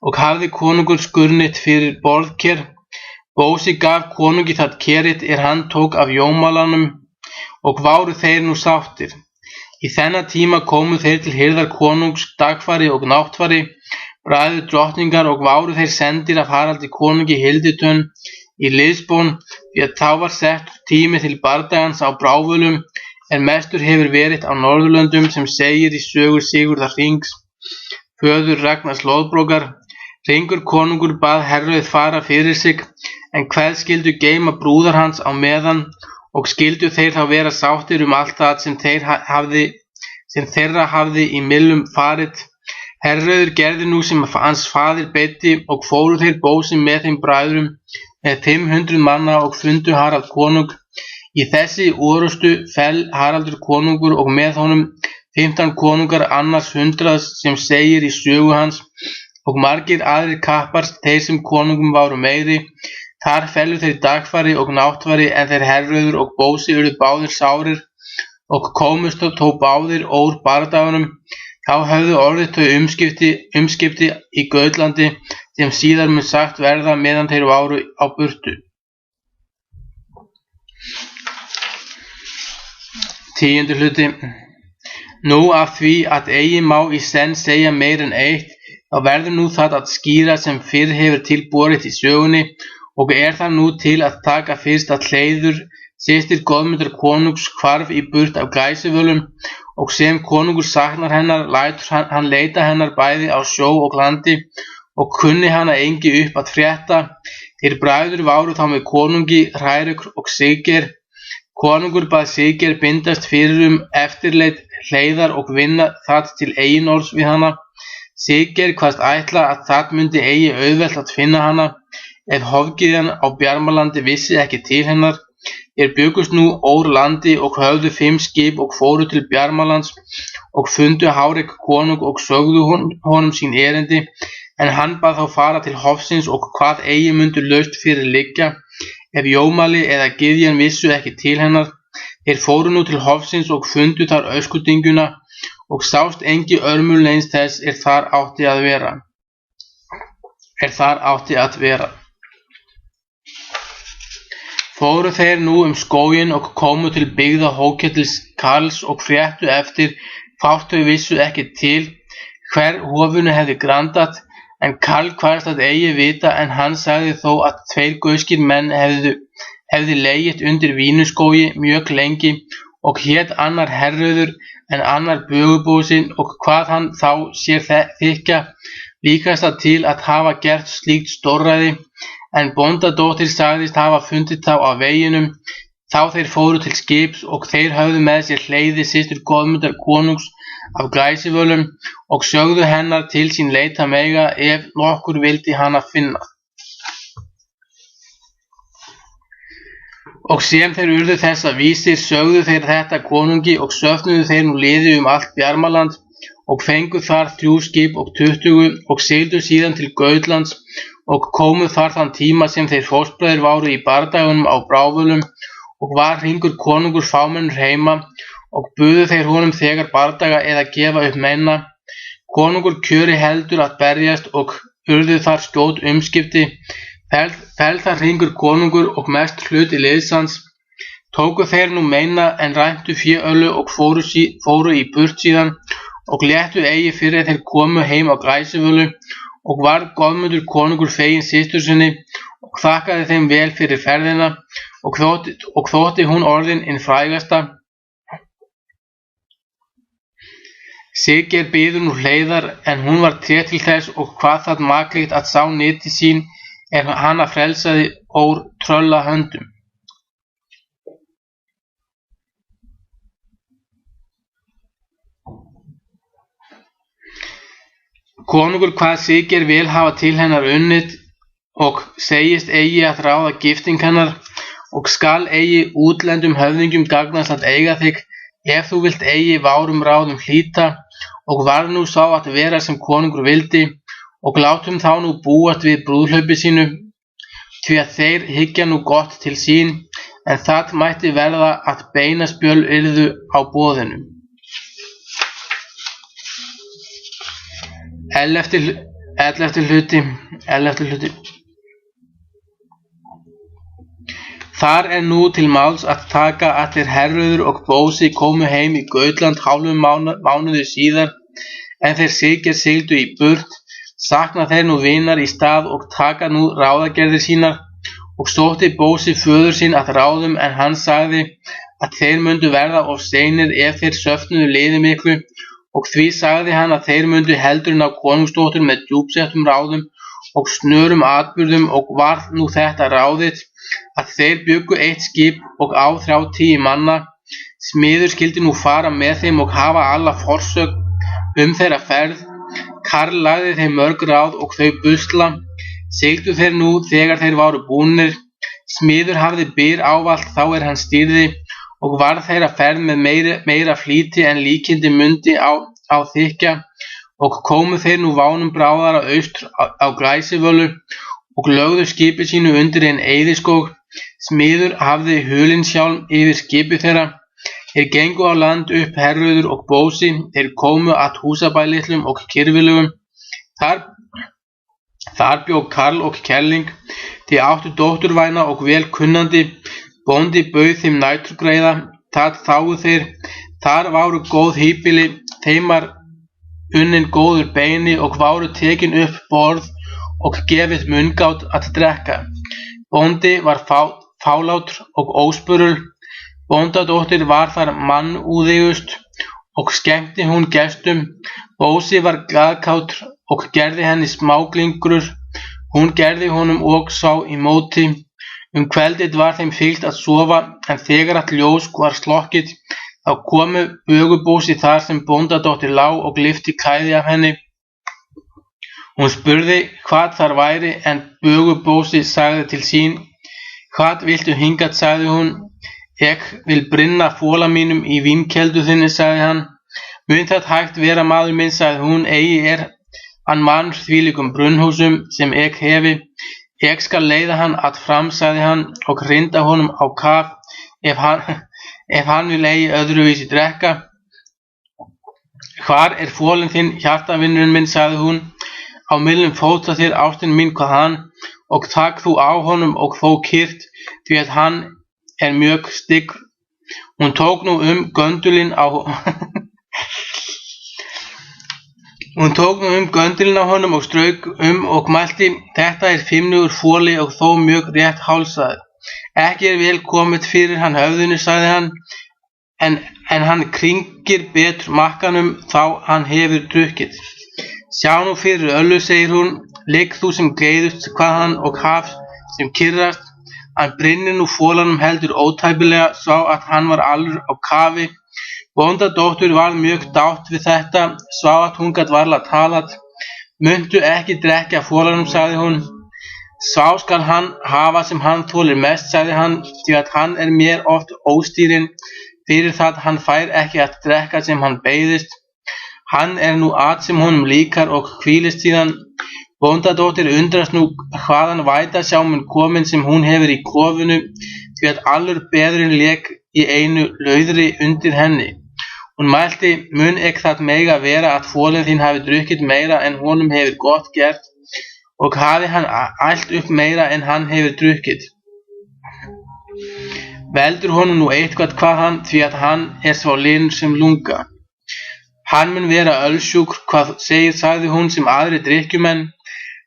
og hafði konungur skurnit fyrir borðker. Bósi gaf konungi það kerið hann tók af jómalanum, og váru þeir nú sáttir. Í þennan tíma komu þeir til hirðar konungs dagfari og náttfari, bræður drottningar, og váru þeir sendir af Haraldi konungi Hilditön í Lisbon, því að þá var settur tími til bardagans á Brávölum, en mestur hefur verið á Norðurlöndum, sem segir í sögu Sigurðar Hrings, föður Ragnars Loðbrókar. Hringur konungur bað Herrauð fara fyrir sig, en kveð skildu geyma brúðar hans á meðan, og skildu þeir þá vera sáttir allt það sem þeirra hafði í millum farið. Herrauður gerði nú sem hans faðir beitti, og fóru þeir Bósi með þeim bræðrum með 500 manna og fundu Harald konung. Í þessi orustu fell Haraldur konungur og með honum 15 konungar annars 100, sem segir í sögu hans, og margir aðrir kappar þeir sem konungum váru meiri. Þar fellu þeir dagfari og náttfari, en þeir Herrauður og Bósi urðu báðir sárir og komust þó báðir úr bardaganum. Þá höfðu orðið þau umskipti í Gautlandi, sem síðar mun sagt verða meðan þeir váru á burtu. 10. hluti. Nú af því að eigi má í senn segja meir en eitt, þá verður nú það að skýra sem fyrr hefur til borið í sögunni, og það nú til að taka fyrst að Hleiður, systir Goðmundar konungs, hvarf í burt af Gæsivölum, og sem konungur saknar hennar, lætur hann leita hennar bæði á sjó og landi, og kunni hana engi upp að frétta. Þeir bræður váru þá með konungi Hrærekur og Siggeir. Konungur bað Siggeir bindast fyrir eftirleit Hleiðar og vinna það til eiginorðs við hana. Siggeir kvaðst ætla að það myndi eigi auðvelt að finna hana, ef hofgyðjan á Bjarmalandi vissi ekki til hennar. Þeir byggust nú úr landi og höfðu 5 skip og fóru til Bjarmalands og fundu Hárek konung og sögðu honum sín erindi, en hann bað þá fara til hofsins og hvað eigi mundu laust fyrir liggja, ef Jómali eða gyðjan vissu ekki til hennar. Þeir fóru nú til hofsins og fundu þar öskudyngjuna, og sást engi örmul neins þess þar átti að vera. Fóru þeir nú skóginn og komu til byggða Hóketils Karls og fréttu eftir hvort þau vissu ekki til hver hofinu hefði grandat, en Karl kvaðst að eigi vita, en hann sagði þó að 2 gauskir menn hefði legið undir vínarskógi mjög lengi og hét annar Herröður en annar Bögubósi, og kvað hann þá sér þykja líkasta til að hafa gert slíkt stórræði, en bóndadóttir sagðist hafa fundið þá á veginum. Þá þeir fóru til skips, og þeir höfðu með sér Hleiði systur Goðmundar konungs af Glæsivölum, og sögðu hennar til sín leita mega ef nokkur vildi hana finna. Og sem þeir urðu þessa vísir, sögðu þeir þetta konungi, og söfnuðu þeir nú liði allt Bjarmaland, og fengu þar 3 skip og 20, og sigldu síðan til Gautlands, og komu þar þann tíma sem þeir fóstbræður váru í bardagunum á Brávölum, og var Hringur konungur fámennur heima, og buðu þeir honum þegar bardaga eða gefa upp menna. Konungur kjöri heldur að berjast, og urðu þar skjót umskipti. Fel þar Hringur konungur og mest hluti liðs hans. Tóku þeir nú meina en ræntu féöllu og fóru í burt síðan, og léttu eigi fyrir þeir komu heim á Glæsivölu, og varð Goðmundur konungur feginn systur sinni, og þakkaði þeim vel fyrir ferðina, og þótti hún orðin hinn frægasta. Siggeir biður nú Hleiðar, en hún var tré til þess, og hvað það maklegt að sá nyti sín hana frelsaði úr trölla höndum. Konungur kvað Siggeir vel hafa til hennar unnið, og segist eigi að ráða gifting hennar, og skal eigi útlendum höfðingjum gagnast að eiga þig, ef þú vilt eigi várum ráðum hlíta, og var nú sá að vera sem konungur vildi, og látum þá nú búast við brúðhlaupi sínu, því að þeir hyggja nú gott til sín, en það mætti verða að beinaspjöl yrðu á boðinu. 11. hluti. Þar nú til máls að taka að þeir Herröður og Bósi komu heim í Gautland hálfum mánuði síðar, en þeir Siggeir sigldu í burt. Sakna þeir nú vinar í stað og taka nú ráðagerðir sínar, og sótti Bósi föður sinn að ráðum, en hann sagði að þeir mundu verða of seinir ef þeir söfnuðu liði miklu, og því sagði hann að þeir mundu heldur ná konungsdóttur með djúpsettum ráðum og snörum atburðum, og var nú þetta ráðið að þeir bjuggu 1 skip og á 30 manna. Smiður skyldi nú fara með þeim og hafa alla forsögn þeirra ferð. Karl lagði þeim mörg ráð og þau busla. Sigldu þeir nú þegar þeir voru búnir. Smiður hafði byr ávallt þá hann stýrði, og varð þeirra ferð með meira flýti en líkindi mundi á þykja, og komu þeir nú vánum bráðara austur á Glæsivölu, og lögðu skipi sínu undir hinn eyðiskóg. Smiður hafði hulinsjálm yfir skipi þeirra. Þeir gengu á land upp Herröður og Bósi. Þeir komu að Húsabæ litlum og Kyrfilugum. Þar bjó Karl og Kerling. Þeir áttu dótturvæna og vel kunnandi. Bóndi bauð þeim næturgreiða. Það þágu þeir. Þar váru góð híbýli. Þeim var unnin góður beini og váru tekin upp borð og gefið munngát að drekka. Bóndi var fálátur og óspurul. Bóndadóttir var þar mannúðugust og skemmti hún gestum. Bósi var glaðkátur og gerði henni smáglingrur. Hún gerði honum og sá í móti. Kveldið var þeim fylgt að sofa, en þegar að ljós var slokkið, þá komu Bögubósi þar sem bóndadóttir lá og lyfti klæði af henni. Hún spurði hvað þar væri, en Bögubósi sagði til sín. Hvað viltu hingað, sagði hún. Ég vil brinna fóla mínum í vínkeldu þinni, sagði hann. Mun það hægt vera, maður minn, sagði hún. Eigi hann mann þvílíkum brunnhúsum sem ég hefi. Ég skal leiða hann að fram, sagði hann, og hrinda honum á kaf ef hann vil eigi öðruvísi drekka. Hvar fólinn þinn, hjartavinnurinn minn, sagði hún. Á millum fóta þér, ástin mín, hvað hann, og takk þú á honum og þó kyrrt, því að hann mjög stygg. Hún tók nú göndulinn á honum og strauk og mælti. Þetta fimnugur fóli og þó mjög rétt hálsaður. Ekki vel komið fyrir hann höfðinu, sagði hann, en hann kringir betur makkanum þá hann hefur drukkið. Sjá nú fyrir Öllu, segir hún, ligg þú sem greiðust hvað hann og haf sem kyrrast. Hann brinnir nú folanum heldur ótæpilega, sá að hann var allur á kafi. Bóndadóttur varð mjög dátt við þetta, sá að hún gat varla talað. Muntu ekki drekka folanum, sagði hún. Sá skal hann hafa sem hann þolir mest, sagði hann, því að hann mér oft óstýrinn, fyrir það hann fær ekki að drekka sem hann beiðist. Hann nú at sem honum líkar og hvílist síðan. Bóndadóttir undrast nú hvaðan vætasjá mun komin sem hún hefur í kofinu, því að allur beðurinn lék í einu lauðri undir henni. Hún mælti, mun ekki það mega vera að folinn þín hafi drukkið meira en honum hefur gott gert, og hafi hann allt upp meira en hann hefur drukkið. Veldur honum nú eitthvað hvað hann, því að hann svo linur sem lunga. Hann mun vera ölsjúkur, hvað segir, sagði hún sem aðrir drykkjumenn.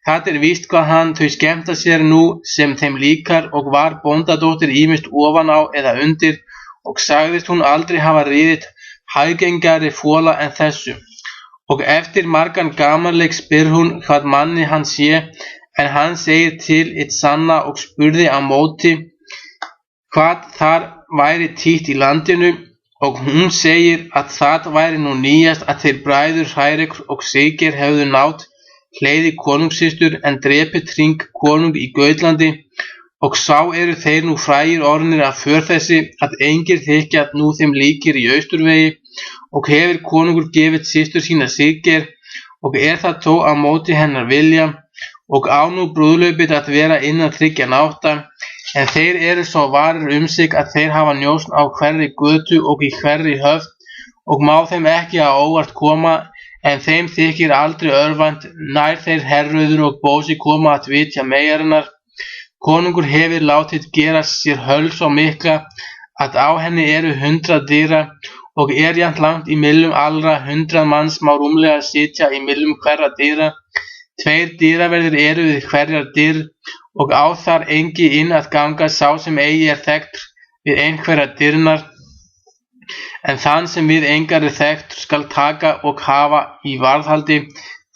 Það víst hvað hann, þau skemmta sér nú sem þeim líkar, og var bóndadóttir ýmist ofan á eða undir, og sagðist hún aldrei hafa riðið hægengari fola en þessu. Og eftir margan gamanleik spyr hún hvað manni hann sé, en hann segir til eitt sanna og spurði á móti hvað þar væri títt í landinu, og hún segir að það væri nú nýjast að þeir bræður Hrærekur og Siggeir hefðu náð hleiði konungssystur en drepið Hring konung í Gautlandi, og sá þeir nú frægir orðnir af för þessi að engir þykja nú þeim líkir í Austurvegi, og hefur konungur gefið systur sína Siggeir, og það þó á móti hennar vilja, og á nú brúðlaupið að vera innan 3 nátta, en þeir svo varir sig að þeir hafa njósn á hverri götu og í hverri höfn, og má þeim ekki á óvart koma, en þeim þykir aldrei örvant, nær þeir Herröður og Bósi koma að vitja meiarinnar. Konungur hefur látið gera sér höll svo mikla, að á henni 100 dyra, og jafnt langt í millum allra 100 manns má rúmlega sitja í millum hverra dyra. 2 dyraverðir við hverjar dyr, og á þar engi inn að ganga sá sem eigi þekktur við einhverjar dyrnar, en þann sem við engar þekktur skal taka og hafa í varðhaldi,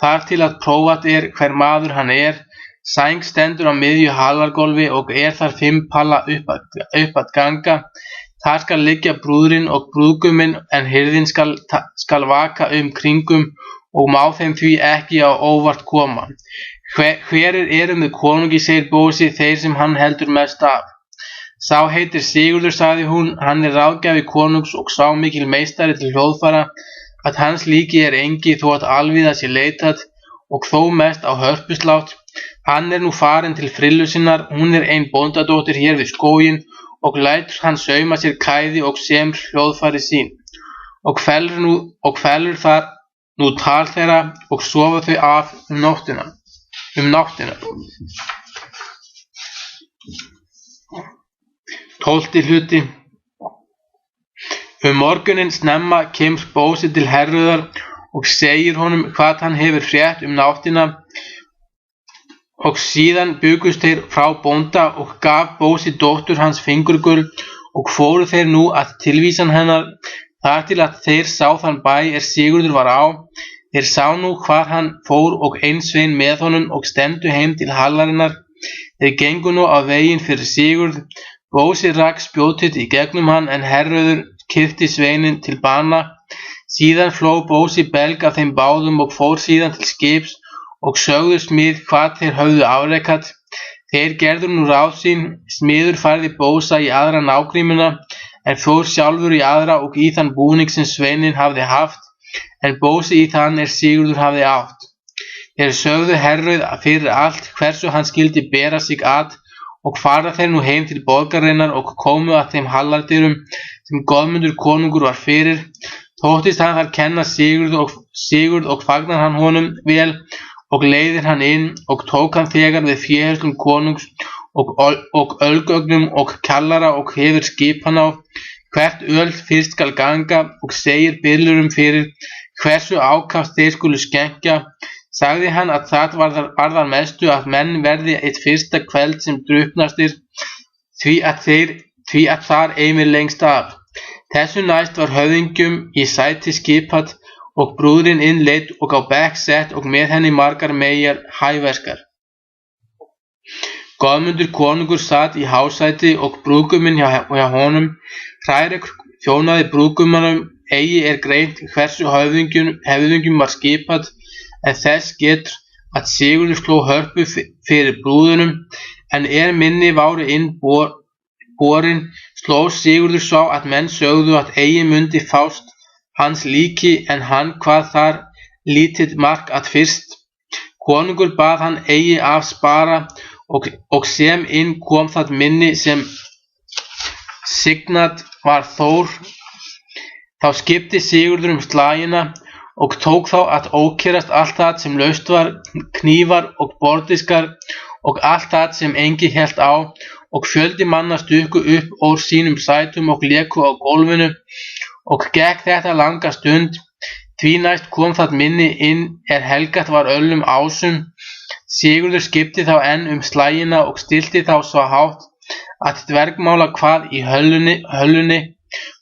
þar til að prófað hver maður hann Sæng stendur á miðju hallargólfi og þar 5 palla upp að ganga. Þar skal liggja brúðurinn og brúðguminn, en hirðin skal vaka kringum og má þeim því ekki á óvart koma. Hverir með konungi, segir Bósi, þeir sem hann heldur mest af. Sá heitir Sigurður, sagði hún, hann ráðgjafi konungs og sá mikil meistari til hljóðfara, að hans líki engi þó að alvíða sé leitað, og þó mest á hörpuslátt. Hann nú farin til frillu sinnar, hún ein bóndadóttir hér við skóginn, og lætur hann sauma sér kæði og sem hljóðfari sín, og fellur þar nú tal þeirra, og sofa þau af nóttina. 12. hluti. Morguninn snemma kemur Bósi til Herröðar og segir honum hvað hann hefur frétt náttina, og síðan bjugust þeir frá bónda og gaf Bósi dóttur hans fingurgul, og fóru þeir nú að tilvísan hennar, þar til að þeir sá þann bæ Sigurður var á. Þeir sá nú hvar hann fór og svein með honum og stemdu heim til hallarinnar. Þeir gengu nú á veginn fyrir Sigurð. Bósi rak spjótið í gegnum hann, en Herröður kyrkti sveinin til bana. Síðan fló Bósi belg af þeim báðum og fór síðan til skips, og sögðu smið hvað þeir höfðu afrekað. Þeir gerðu nú ráð sín. Smiður færði Bósa í aðra nágrímuna, en fór sjálfur í aðra og í þann búning sem sveinin hafði haft, en Bósi í þann Sigurður hafði átt. Þeir sögðu Herröð fyrir allt hversu hann skyldi bera sig að, og fara þeir nú heim til borgarinnar og komu að þeim hallardyrum sem Goðmundur konungur var fyrir. Þóttist hann þar kenna Sigurð og fagnar hann honum vel, og leiðir hann inn, og tók hann þegar við féhöllum konungs og ölgögnum og kjallara, og hefur skipan á hvert öl fyrst skal ganga, og segir byrlurum fyrir hversu ákast þeir skulu skenkja. Sagði hann að það varðar mestu að menn verði eitt fyrsta kveld sem drukknastir, því að þar eimir lengst af. Þessu næst var höfðingjum í sæti skipað og brúðurin inn leidd og á bekk sett og með henni margar meyjar hæverskar. Goðmundur konungur sat í hásæti og brúðguminn hjá honum. Hrærekur þjónaði brúðgumnum. Eigi greint hversu höfðingjum var skipað, en þess getur að Sigurður sló hörpu fyrir brúðunum, en minni váru inn borin, sló Sigurður svo að menn sögðu að eigi mundi fást hans líki, en hann kvað þar lítið mark að fyrst. Konungur bað hann eigi af spara, og sem inn kom það minni sem signað var Þór. Þá skipti Sigurður slagina og tók þá að ókyrrast allt það sem laust var, knífar og bordiskar og allt það sem engi hélt á, og fjöldi manna stukku upp úr sínum sætum og léku á gólfinu, og gekk þetta langa stund. Því næst kom það minni inn helgat var öllum ásum. Sigurður skipti þá enn slagina og stilti þá svo hátt að dvergmála hvað í höllunni.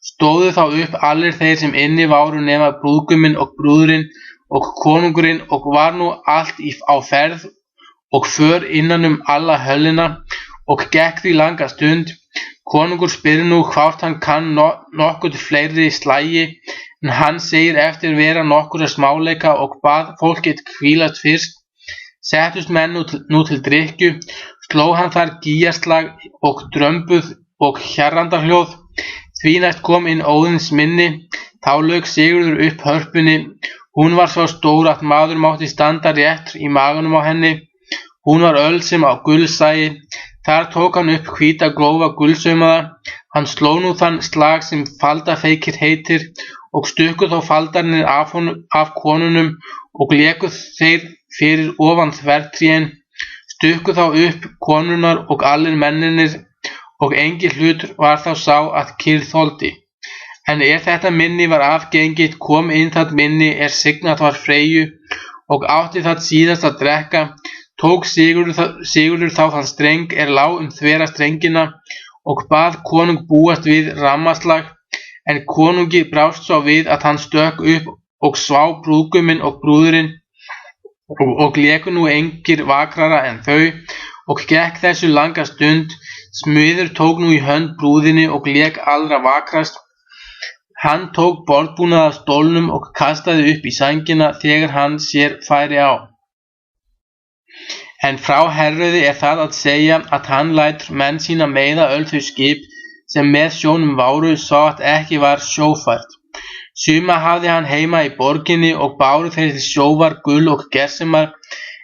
Stóðu þá upp allir þeir sem inni váru nema brúðguminn og brúðurinn og konungurinn, og var nú allt á ferð og för innan alla höllina, og gekk því langa stund. Konungur spyr nú hvort hann kann nokkuð fleiri slagi, en hann segir eftir vera nokkurra smáleika og bað fólkið hvílast fyrst. Settust menn nú til drykkju, sló hann þar gígarslag og drömbuð og hjarrandahljóð. Því næst kom inn Óðins minni. Þá lauk Sigurður upp hörpunni. Hún var svo stór að maður mátti standa rétt í maganum á henni. Hún var sem á gulsæi. Þar tók hann upp hvíta grófa gulsaumaða. Hann sló nú þann slag sem faldafeikir heitir, og stukku þó faldarnir af konunum, og léku þeir fyrir ofan þvertrén. Stukku þá upp konurnar og allir mennirnir, og engin hlutur var þá sá að kyrrð þoldi. En þetta minni var afgengið, kom inn það minni signað var Freyju, og átti það síðast að drekka. Tók Sigurður þá þann streng lá þvera strengina, og bað konung búast við rammaslag, en konungi brást svo við að hann stökk upp og svá brúðguminn og brúðurinn, og léku nú engir vakrara en þau, og gekk þessu langa stund. Smiður tók nú í hönd brúðinni og lék allra vakrast. Hann tók borðbúnað af stólnum og kastaði upp í sængina þegar hann sér færi á. En frá Herröði það að segja að hann lætur menn sína meiða öll þau skip sem með sjónum váru, svo að ekki var sjófært. Suma hafði hann heima í borginni, og báru þeir til sjóvar, gull og gersemar,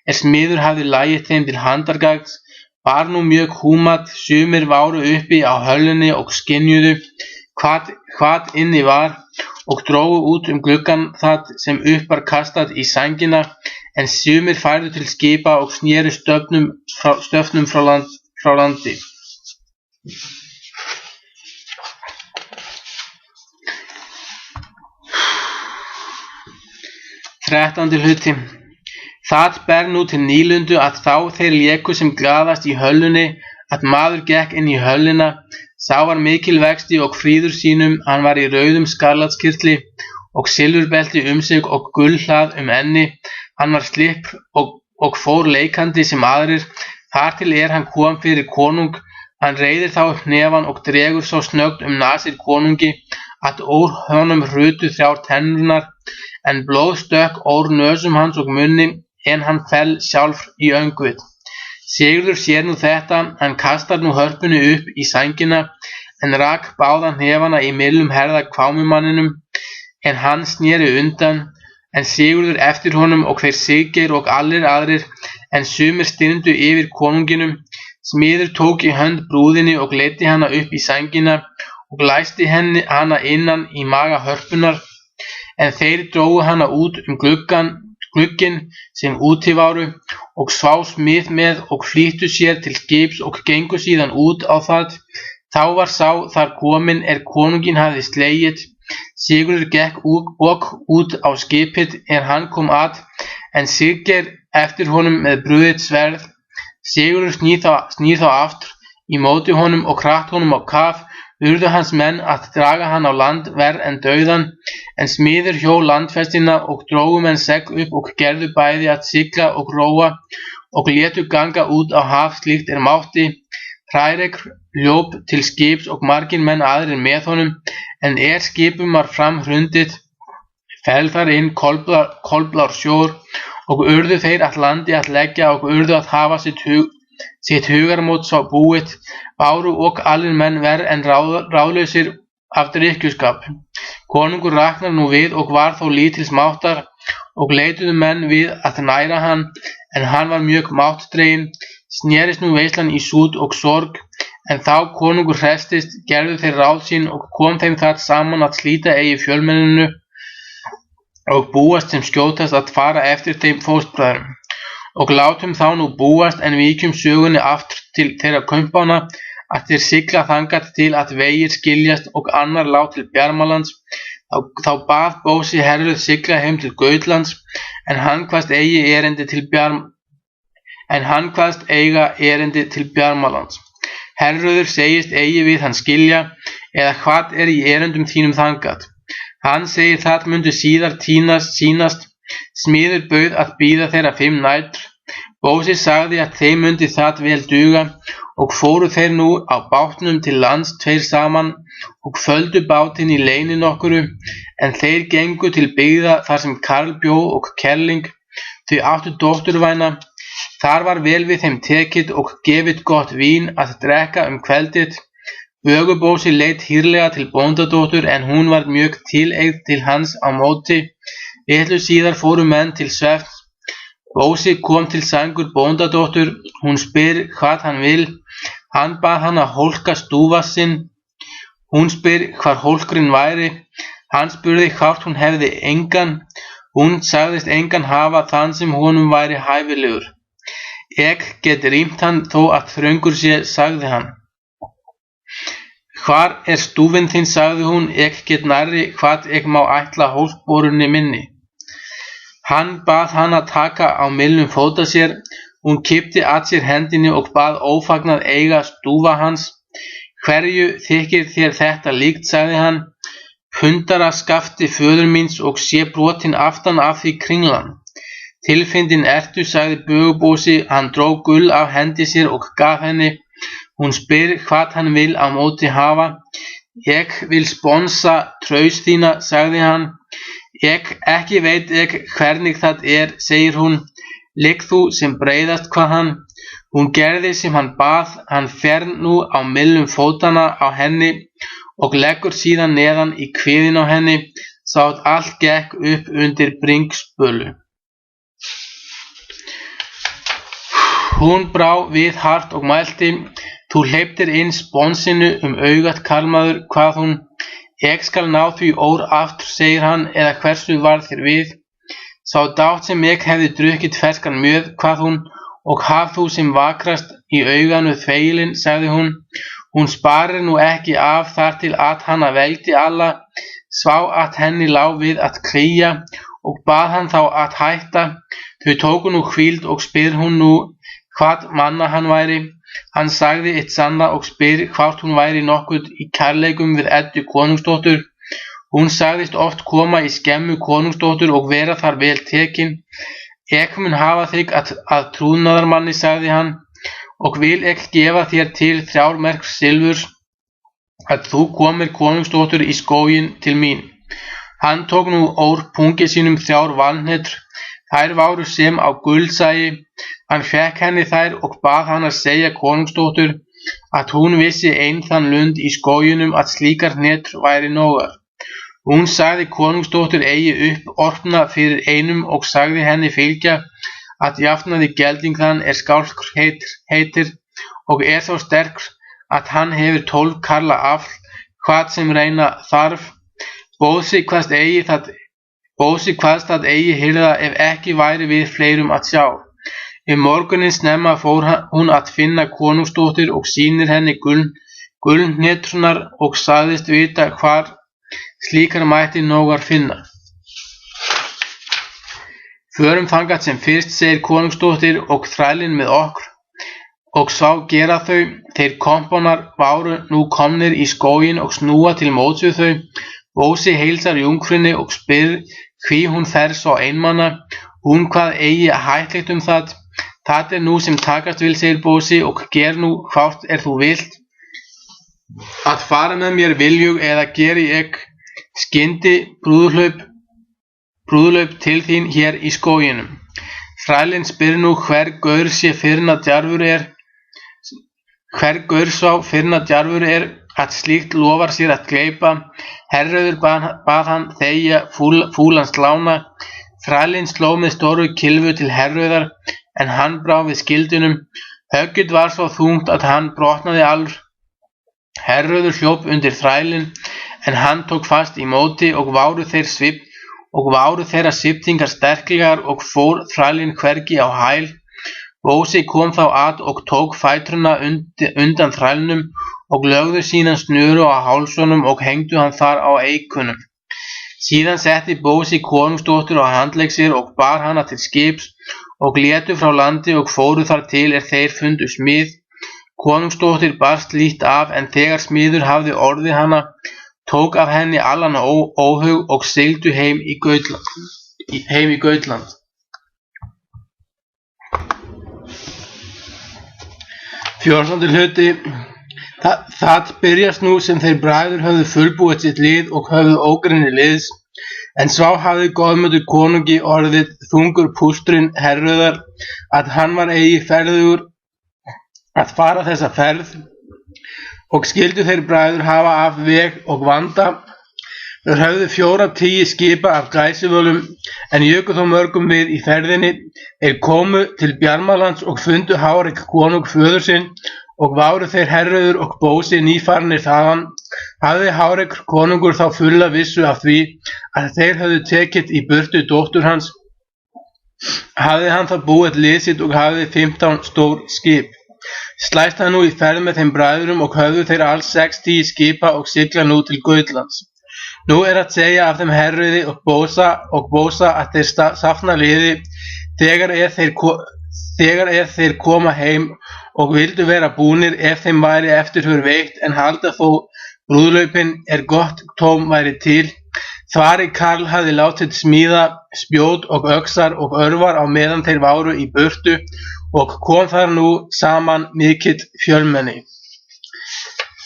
smiður hafði lagið þeim til handargags. Var nú mjög húmat. Sumir váru uppi á höllunni og skynjuðu hvað inni var, og drógu út gluggann það sem upp var kastað í sængina, en sumir færðu til skipa og snéru stöfnum frá landi. Þrettandi hluti. Það ber nú til nýlundu að þá þeir léku sem glaðast í höllunni, að maður gekk inn í höllina. Sá var mikil vexti og fríður sínum. Hann var í rauðum skarlatskyrtli og silfurbelti sig og gullhlað enni. Hann var slipp og fór leikandi sem aðrir. Þar til hann kom fyrir konung. Hann reiðir þá upp hnefann og dregur svo snöggt nasir konungi að úr honum hrutu 3 tennurnar, en blóð stökk úr nösum hans og munni, en hann fell sjálf í öngvit. Sigurður sér nú þetta. Hann kastar nú hörpunni upp í sængina, en rak báðan hnefana í millum herða kvámumanninum, en hann sneri undan, en Sigurður eftir honum, og þeir Siggeir og allir aðrir, en sumir styrndu yfir konunginum. Smiður tók í hönd brúðinni og leiddi hana upp í sængina og læsti hana innan í maga hörpunnar, en þeir drógu hana út glugginn sem úti váru, og svá smið með og flýttu sér til skips og gengu síðan út á það. Þá var sá þar kominn konunginn hafði slegið. Sigurður gekk og út á skipið hann kom að, en Siggeir eftir honum með brugðið sverð. Sigurður snýr þá aftur í móti honum og kratt honum á kaf, urðu hans menn að draga hann á land verr en dauðan, en smiður hjó landfestina og drógu menn segl upp og gerðu bæði að sigla og róa og létu ganga út á haf slíkt mátti. Hrærekur hljóp til skips og margir menn aðrir með honum, en skipum var fram hrundið, féll þar inn kolblár sjór og urðu þeir að landi að leggja og urðu að hafa sitt hugarmót svo búið, báru og allir menn verr en ráðlausir af drykkjuskap. Konungur raknar nú við og var þó lítils máttar og leituðu menn við að næra hann, en hann var mjög máttdreginn. Snerist nú veislan í súd og sorg, en þá konungur hrestist, gerðu þeir ráð sín og kom þeim það saman að slíta eigi fjölmenninu og búast sem skjótast að fara eftir þeim fóstbræðrum. Og látum þá nú búast, en víkjum sögunni aftur til þeirra kaupmanna að þeir sigla þangað til að vegir skiljast og annar lá til Bjarmalands. Þá bað Bósi herruð sigla heim til Gautlands, en hann kvaðst eiga erindi til Bjarmalands. Herröður segist eigi við hann skilja, eða hvað í erindum þínum þangað. Hann segir það mundu síðar sýnast. Smiður bauð að bíða þeirra 5 nætur. Bósi sagði að þeim mundi það vel duga, og fóru þeir nú á bátnum til lands 2 saman og földu bátinn í leyni nokkuru, en þeir gengu til byggða þar sem Karl bjó og Kerling, þau áttu dótturvæna. Þar var vel við þeim tekið og gefið gott vín að drekka kveldið. Bögubósi leit hýrlega til bóndadóttur, en hún var mjög tileigð til hans á móti. Litlu síðar fóru menn til svefns. Bósi kom til sængur bóndadóttur, hún spyr hvað hann vil. Hann bað hann að hólka stúfa sinn. Hún spyr hvar hólkurinn væri. Hann spurði hvort hún hefði engan. Hún sagðist engan hafa þann sem honum væri hæfilegur. Ég get rýmt hann þó að þröngur sé, sagði hann. Hvar stúfinn þinn, sagði hún, ég get nærri hvað ég má ætla hólkborunni minni. Hann bað hann að taka á millum fóta sér. Hún kippti að sér hendinni og bað ófagnað eiga stúfa hans. Hverju þykir þér þetta líkt, sagði hann. Pundaraskafti föður míns og sé brotin aftan af því kringlan. Tilfindin ertu, sagði Bögubósi, hann dró gull af hendi sér og gaf henni. Hún spyr hvað hann vil á móti hafa. Ég vil sponsa traus þína, sagði hann. Ekki veit ég hvernig það segir hún. Ligg þú sem breiðast hvað hann. Hún gerði sem hann bað, hann fer nú á millum fótana á henni og leggur síðan neðan í kviðin á henni, sátt allt gekk upp undir bringspölu. Hún brá við hart og mælti, þú hleyptir inn sponsinu augat karlmaður, hvað hún, ég skal ná því ór aftur, segir hann, eða hversu var þér við? Sá dátt sem ég hefði drukkið ferskan mjöð, hvað hún, og haf þú sem vakrast í auganu þveilin, sagði hún. Hún sparir nú ekki af þar til að hana veldi alla, svá að henni lá við að krýja og bað hann þá að hætta. Þau tóku nú hvíld og spyr hún nú hvað manna hann væri. Hann sagði eitt sanna og spyr hvort hún væri nokkuð í kærleikum við Eddu konungsdóttur. Hún sagðist oft koma í skemmu konungsdóttur og vera þar vel tekin. Ég mun hafa þig að trúnaðarmanni, sagði hann, og vil ég gefa þér til 3 merk silfurs að þú komir konungsdóttur í skóginn til mín. Hann tók nú úr pungi sínum 3 valhnetur. Þær váru sem á guldsæi. Hann fekk henni þær og bað hann að segja konungsdóttur að hún vissi þann lund í skóginum að slíkar hnetur væri nógar. Hún sagði konungsdóttur eigi upp orpna fyrir einum og sagði henni fylgja að jafnaði gelding þann skálkur heitir og svo sterkur að hann hefur 12 karla afl, hvað sem reyna þarf. Bósi kvaðst það eigi hirða ef ekki væri við fleirum að sjá. Morguninn snemma fór hún að finna konungsdóttur og sýnir henni gullhnetrunar og sagðist vita hvar slíkar mætti nógar finna. Förum þangað sem fyrst, segir konungsdóttir, og þrælinn með okkur. og sá gera þau. Þeir kompanar váru nú komnir í skóginn og snúa til móts við þau. Bósi heilsar jungfrunni og spyr hví hún fer svo einmana. Hún hvað eigi hættlegt það. Það nú sem takast vil, segir Bósi, og ger nú hvort þú vilt. Að fara með mér viljug eða geri ég skyndi brúðhlaup til þín hér í skóginum. Þrælinn spyr nú hver gaur sé firna djarfur er, að slíkt lofar sér að gleypa. Herrauður bað hann þegja fúlans lána. Þrælinn sló með stóru kylfu til Herrauðar, en hann brá við skildunum. Höggið var svo þungt að hann brotnaði allur. Herrauður hljóp undir þrælinn, en hann tók fast í móti og váru þeirra sviptingar sterklegar og fór þrælinn hvergi á hæl. Bósi kom þá að og tók fæturna undan þrælnum og lögðu síðan snöru á hálsunum og hengdu hann þar á eikunum. Síðan setti Bósi konungsdóttur á handlegg sér og bar hana til skips og létu frá landi og fóru þar til þeir fundu smið. Konungsdóttir barst lítt af, en þegar smiður hafði orðið hana, tók af henni allan óhug og sigldu heim í Gautland. 14. hluti. Það byrjast nú sem þeir bræður höfðu fullbúið sitt lið og höfðu ógrynni liðs, en svo hafði Goðmundur konungi orðið þungur pústurinn Herrauðar, að hann var eigi ferðugur að fara þessa ferð, og skyldu þeir bræður hafa af veg og vanda. Þeir höfðu 4 skipa af gæsivölum, en juku þó mörgum við í ferðinni. Þeir komu til Bjarmalands og fundu Hárek konung föður sinn, og váru þeir Herrauður og Bósi nýfarnir þaðan. Hafði Hárekur konungur þá fulla vissu af því að þeir höfðu tekið í burtu dóttur hans. Hafði hann þá búið lið sitt og hafði 15 stór skip. Slæst hann nú í ferð með þeim bræðurum og höfðu þeir alls 60 skipa og sigla nú til Gautlands. Nú að segja af þeim Herrauði og Bósa að þeir safna liði þegar þeir koma heim og vildu vera búnir ef þeim væri eftirhör veitt, en halda þó brúðlaupin gott tóm væri til. Þvari Karl hafði látið smíða spjót og öxar og örvar á meðan þeir váru í burtu, og kom þar nú saman mikill fjölmenni.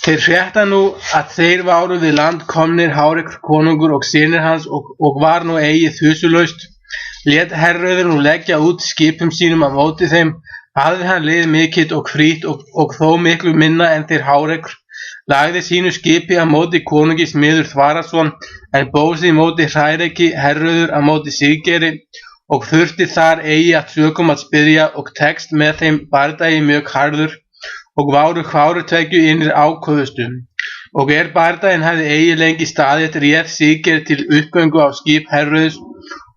Þeir frétta nú að þeir váru við land komnir Hárekur konungur og synir hans, og var nú eigi þusulaust. Lét Herrauður nú leggja út skipum sínum á móti þeim. Hafði hann lið mikill og frýtt og þó miklu minna en þeir Hárekur. Lagði sínu skipi á móti konungi smiður Þvarason, en Bósi móti Hræreiki, Herrauður á móti Siggeiri, og þurfti þar eigi að sökum að spyrja, og tekst með þeim bardagi mjög harður, og váru hváru tvekju innir áköfustu. Og bardaginn hafði eigi lengi staðið, réð Siggeir til uppgöngu á skip Herrauðs,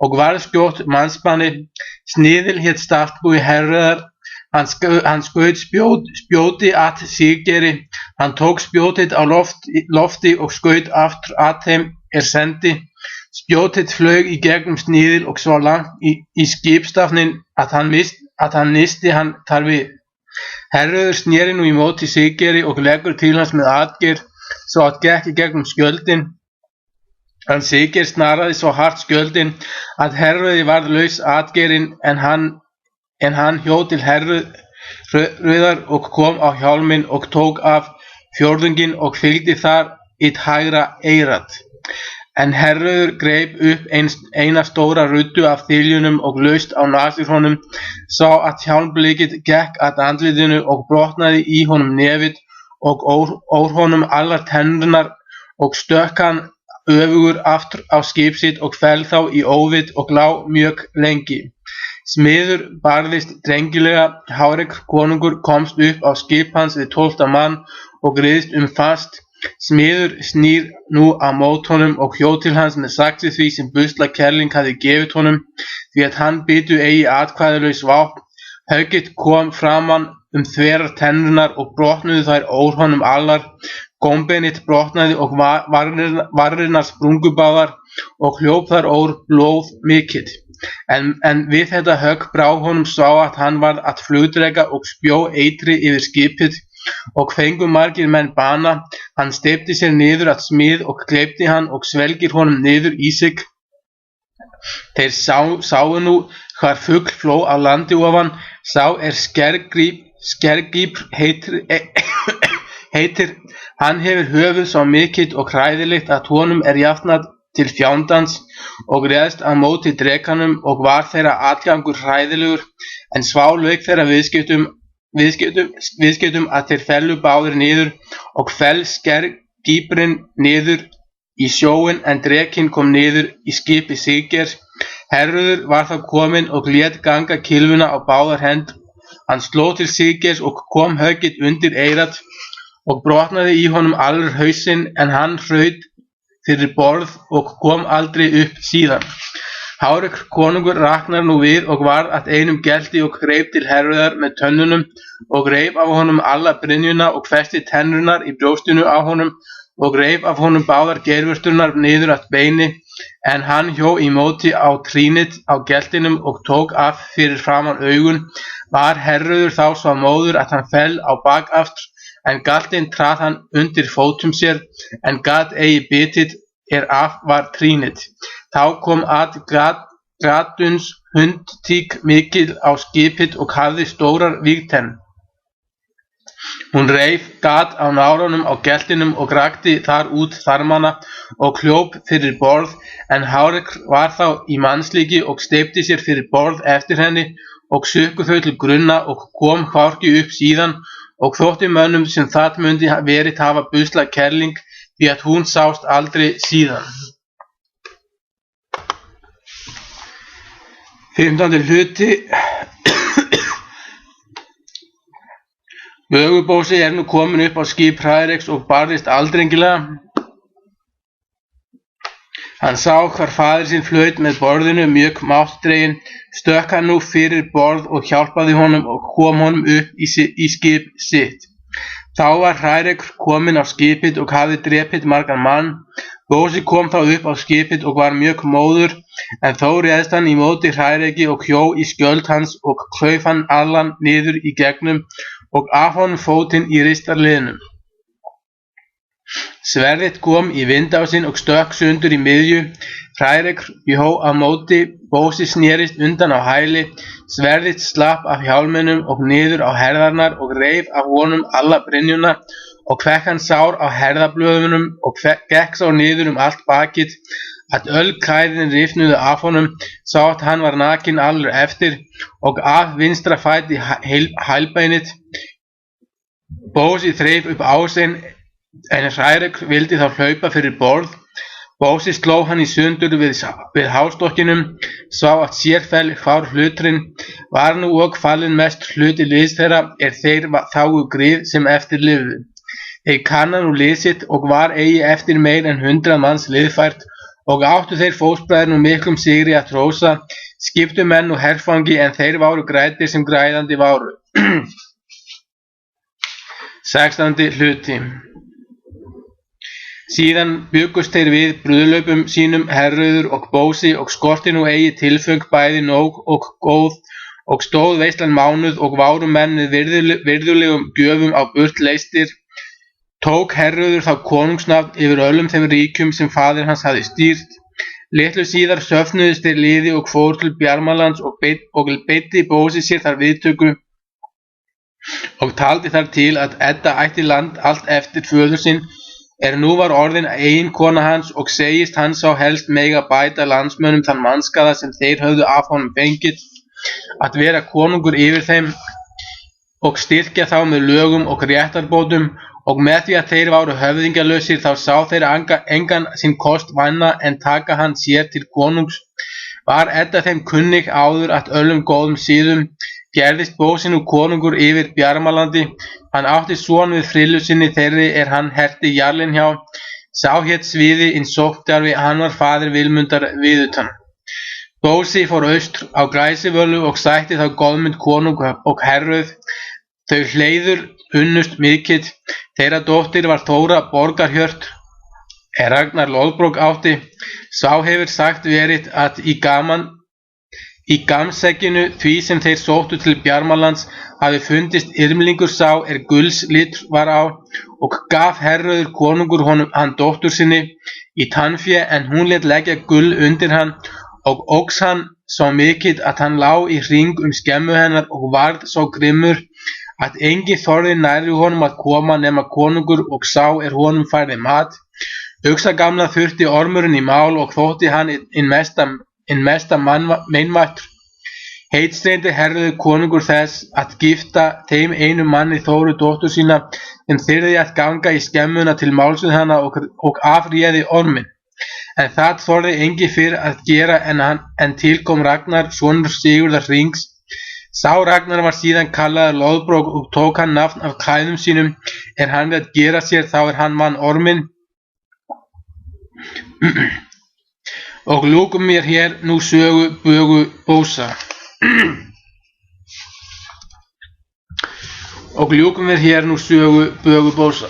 og varð skjótt mannsmanni. Sniðil hét stafbúi Herrauðar. Hann skaut spjóti að Siggeiri. Hann tók spjótið á lofti og skaut aftur að þeim sendi. Spjótið flaug í gegnum sniðil og svo langt í skipstafnin að hann misti hann þar við. Herrauður sneri nú í móti Siggeiri og leggur til hans með atgerð, svo að gekk í gegnum skjöldin. En Siggeir snaraði svo hart skjöldin að Herrauði varð laus atgerðin, en hann hjó til Herrauðar og kom á hjálminn og tók af fjórðunginn og fylgdi þar í hægra eyrað. En Herrauður greip upp eina stóra ruddu af þyljunum og laust á nasir honum, sá að hjálmblikið gekk að andlitinu og brotnaði í honum nefið og ór honum allar tennurnar, og stökk hann öfugur aftur á skip sitt og fell þá í óvit og lá mjög lengi. Smiður barðist drengilega. Hárekur konungur komst upp á skip hans við 12 mann og riðst fast. Smiður snýr nú á mót honum og hjó til hans með saxi því sem busla kerling hafði gefið honum, því að hann byttu eigi atkvæðalaus vopn. Höggið kom framan þverar tennurnar og brotnuðu þær ór honum allar. Gómbeinið brotnaði og varrirnar sprungu báðar og hljóp þar ór blóð mikill. en við þetta högg brá honum svo að hann varð að flugdreka og spjó eitri yfir skipið og fengu margir menn bana. Hann steypti sér niður að smið og gleypti hann og svelgir honum niður í sig. Þeir sáu nú hvar fugl fló á landi ofan, sá skergýpr heitir, hann hefur höfuð svo mikill og hræðilegt að honum jafnað til fjándans og réðst á móti drekanum og var þeirra atgangur hræðilegur, en svá lauk þeirra viðskiptum að þeir fellu báðir niður og fell skergýprinn niður í sjóinn, en drekinn kom niður í skipi Siggeirs. Herröður var þá kominn og lét ganga kylfuna á báðar hendur. Hann sló til Siggeirs og kom höggið undir eyrað og brotnaði í honum allur hausinn, en hann hraut fyrir borð og kom aldrei upp síðan. Hárekr konungur raknar nú við og varð að einum gelti og greip til Herröðar með tönnunum og greip af honum alla brynjuna og festi tennurnar í brjóstinu á honum og greip af honum báðar geirvörturnar niður að beini, en hann hjó í móti á trýnið á geltinum og tók af fyrir framan augun. Var Herröður þá svo móður að hann fell á bakaftur, en galtinn tráð hann undir fótum sér, en gat eigi bitið af var trýnið. Þá kom að Graduns hundtík mikil á skipið og hafði stórar vígtenn. Hún reif gat á nárunum á geltinum og rakti þar út þarmana og hljóp fyrir borð, en Hárekr var þá í mannslíki og steypti sér fyrir borð eftir henni og sukku þau til grunna og kom hvorki upp síðan, og þótti mönnum sem það mundi verið hafa busla kerling, því að hún sást aldrei síðan. 15. hluti. Vögubósi nú komin upp á skip Hræreks og barðist aldrengilega. Hann sá hvar faðir sinn flaut með borðinu mjög máttdreginn, stökk hann nú fyrir borð og hjálpaði honum og kom honum upp í skip sitt. Þá var Hrærekr kominn á skipið og hafði drepið margan mann. Bósi kom þá upp á skipið og var mjög móður, en þó réðst hann í móti Hræreki og hjó í skjöld hans og klauf hann allan niður í gegnum og af honum fótinn í ristarliðnum. Sverðið kom í vindásinn og stökk sundur í miðju. Hrærekr bjó á móti, Bósi snerist undan á hæli, sverðið slapp af hjálminum og niður á herðarnar og reif af honum alla brynjuna og fekk hann sár á herðablöðunum og gekk sá niður allt bakið, að öll klæðin rifnuðu af honum, sá að hann var nakinn allur eftir og af vinstra fæti hælbeinið. Bósi þreif upp ásinn, en Hrærekr vildi þá hlaupa fyrir borð. Bósi sló hann í sundur við hálstokkinum, sá að sér fell hvár hluturinn, var nú og fallinn mest hluti liðs þeirra þeir þágu grið sem eftir lifðu. Þeir kanna nú lið sitt og var eigi eftir meir en 100 manns liðfært og áttu þeir fóstbræður nú miklum sigri að trósa, skiptu menn og herfangi, en þeir váru græddir sem græðandi váru. 16. hluti. Síðan byggust þeir við brúðlaupum sínum Herröður og Bósi og skorti nú eigi tilföng bæði nóg og góð og stóð veislan mánuð og váru menn með virðulegum gjöfum á burt leystir. Tók Herröður þá konungsnafn yfir öllum þeim ríkjum sem faðir hans hafði stýrt. Litlu síðar söfnuðust þeir liði og fór til Bjarmalands og beitti Bósi sér þar viðtöku og taldi þar til að Edda ætti land allt eftir föður sinn, nú var orðin eiginkona hans og segist hann sá helst mega bæta landsmönnum þann mannskaða sem þeir höfðu af honum fengið, að vera konungur yfir þeim og styrkja þá með lögum og réttarbótum, og með því að þeir váru höfðingjalausir þá sá þeir engan sinn kost vanna en taka hann sér til konungs. Var Edda þeim kunnig áður að öllum góðum síðum, gerðist Bósi nú konungur yfir Bjarmalandi. Hann átti son við frillu sinni þeirri hann herti jarlinn hjá, sá hét Sviði inn Sóttjarfi, hann var faðir Vilmundar viðutan. Bósi fór austur á Græsivölu og sætti þá Goðmund konung og Herröð. Þau hleiður unnust mikill, þeirra dóttir var Þóra Borgarhjört, Ragnar Loðbrók átti. Sá hefur sagt verið að í gaman Í gamsegginu því sem þeir sóttu til Bjarmalands hafi fundist yrmlingur sá gulls litur var á, og gaf Herröður konungur honum hann dóttur sinni í tannfé, en hún lét leggja gull undir hann, og óx hann svo mikið að hann lá í hring skemmu hennar og varð svo grimmur að enginn þorði nærri honum að koma nema konungur, og sá honum færði mat. Uxagamla þurfti ormurinn í mál og þótti hann hinn mesta meinvættur. Heitstreymdi Herröður konungur þess að gifta þeim einum manni Þóru dóttur sína, en þyrði að ganga í skemmuna til máls við hana og afréði orminn. En það þorði enginn fyrr að gera en til kom Ragnar, sonur Sigurðar hrings. Sá Ragnar var síðan kallaður Loðbrók og tók hann nafn af klæðum sínum. Hann við að gera sér þá hann mann orminn. Og ljúkum mér hér nú sögu Bögu Bósa. Og ljúkum mér hér nú sögu Bögu Bósa.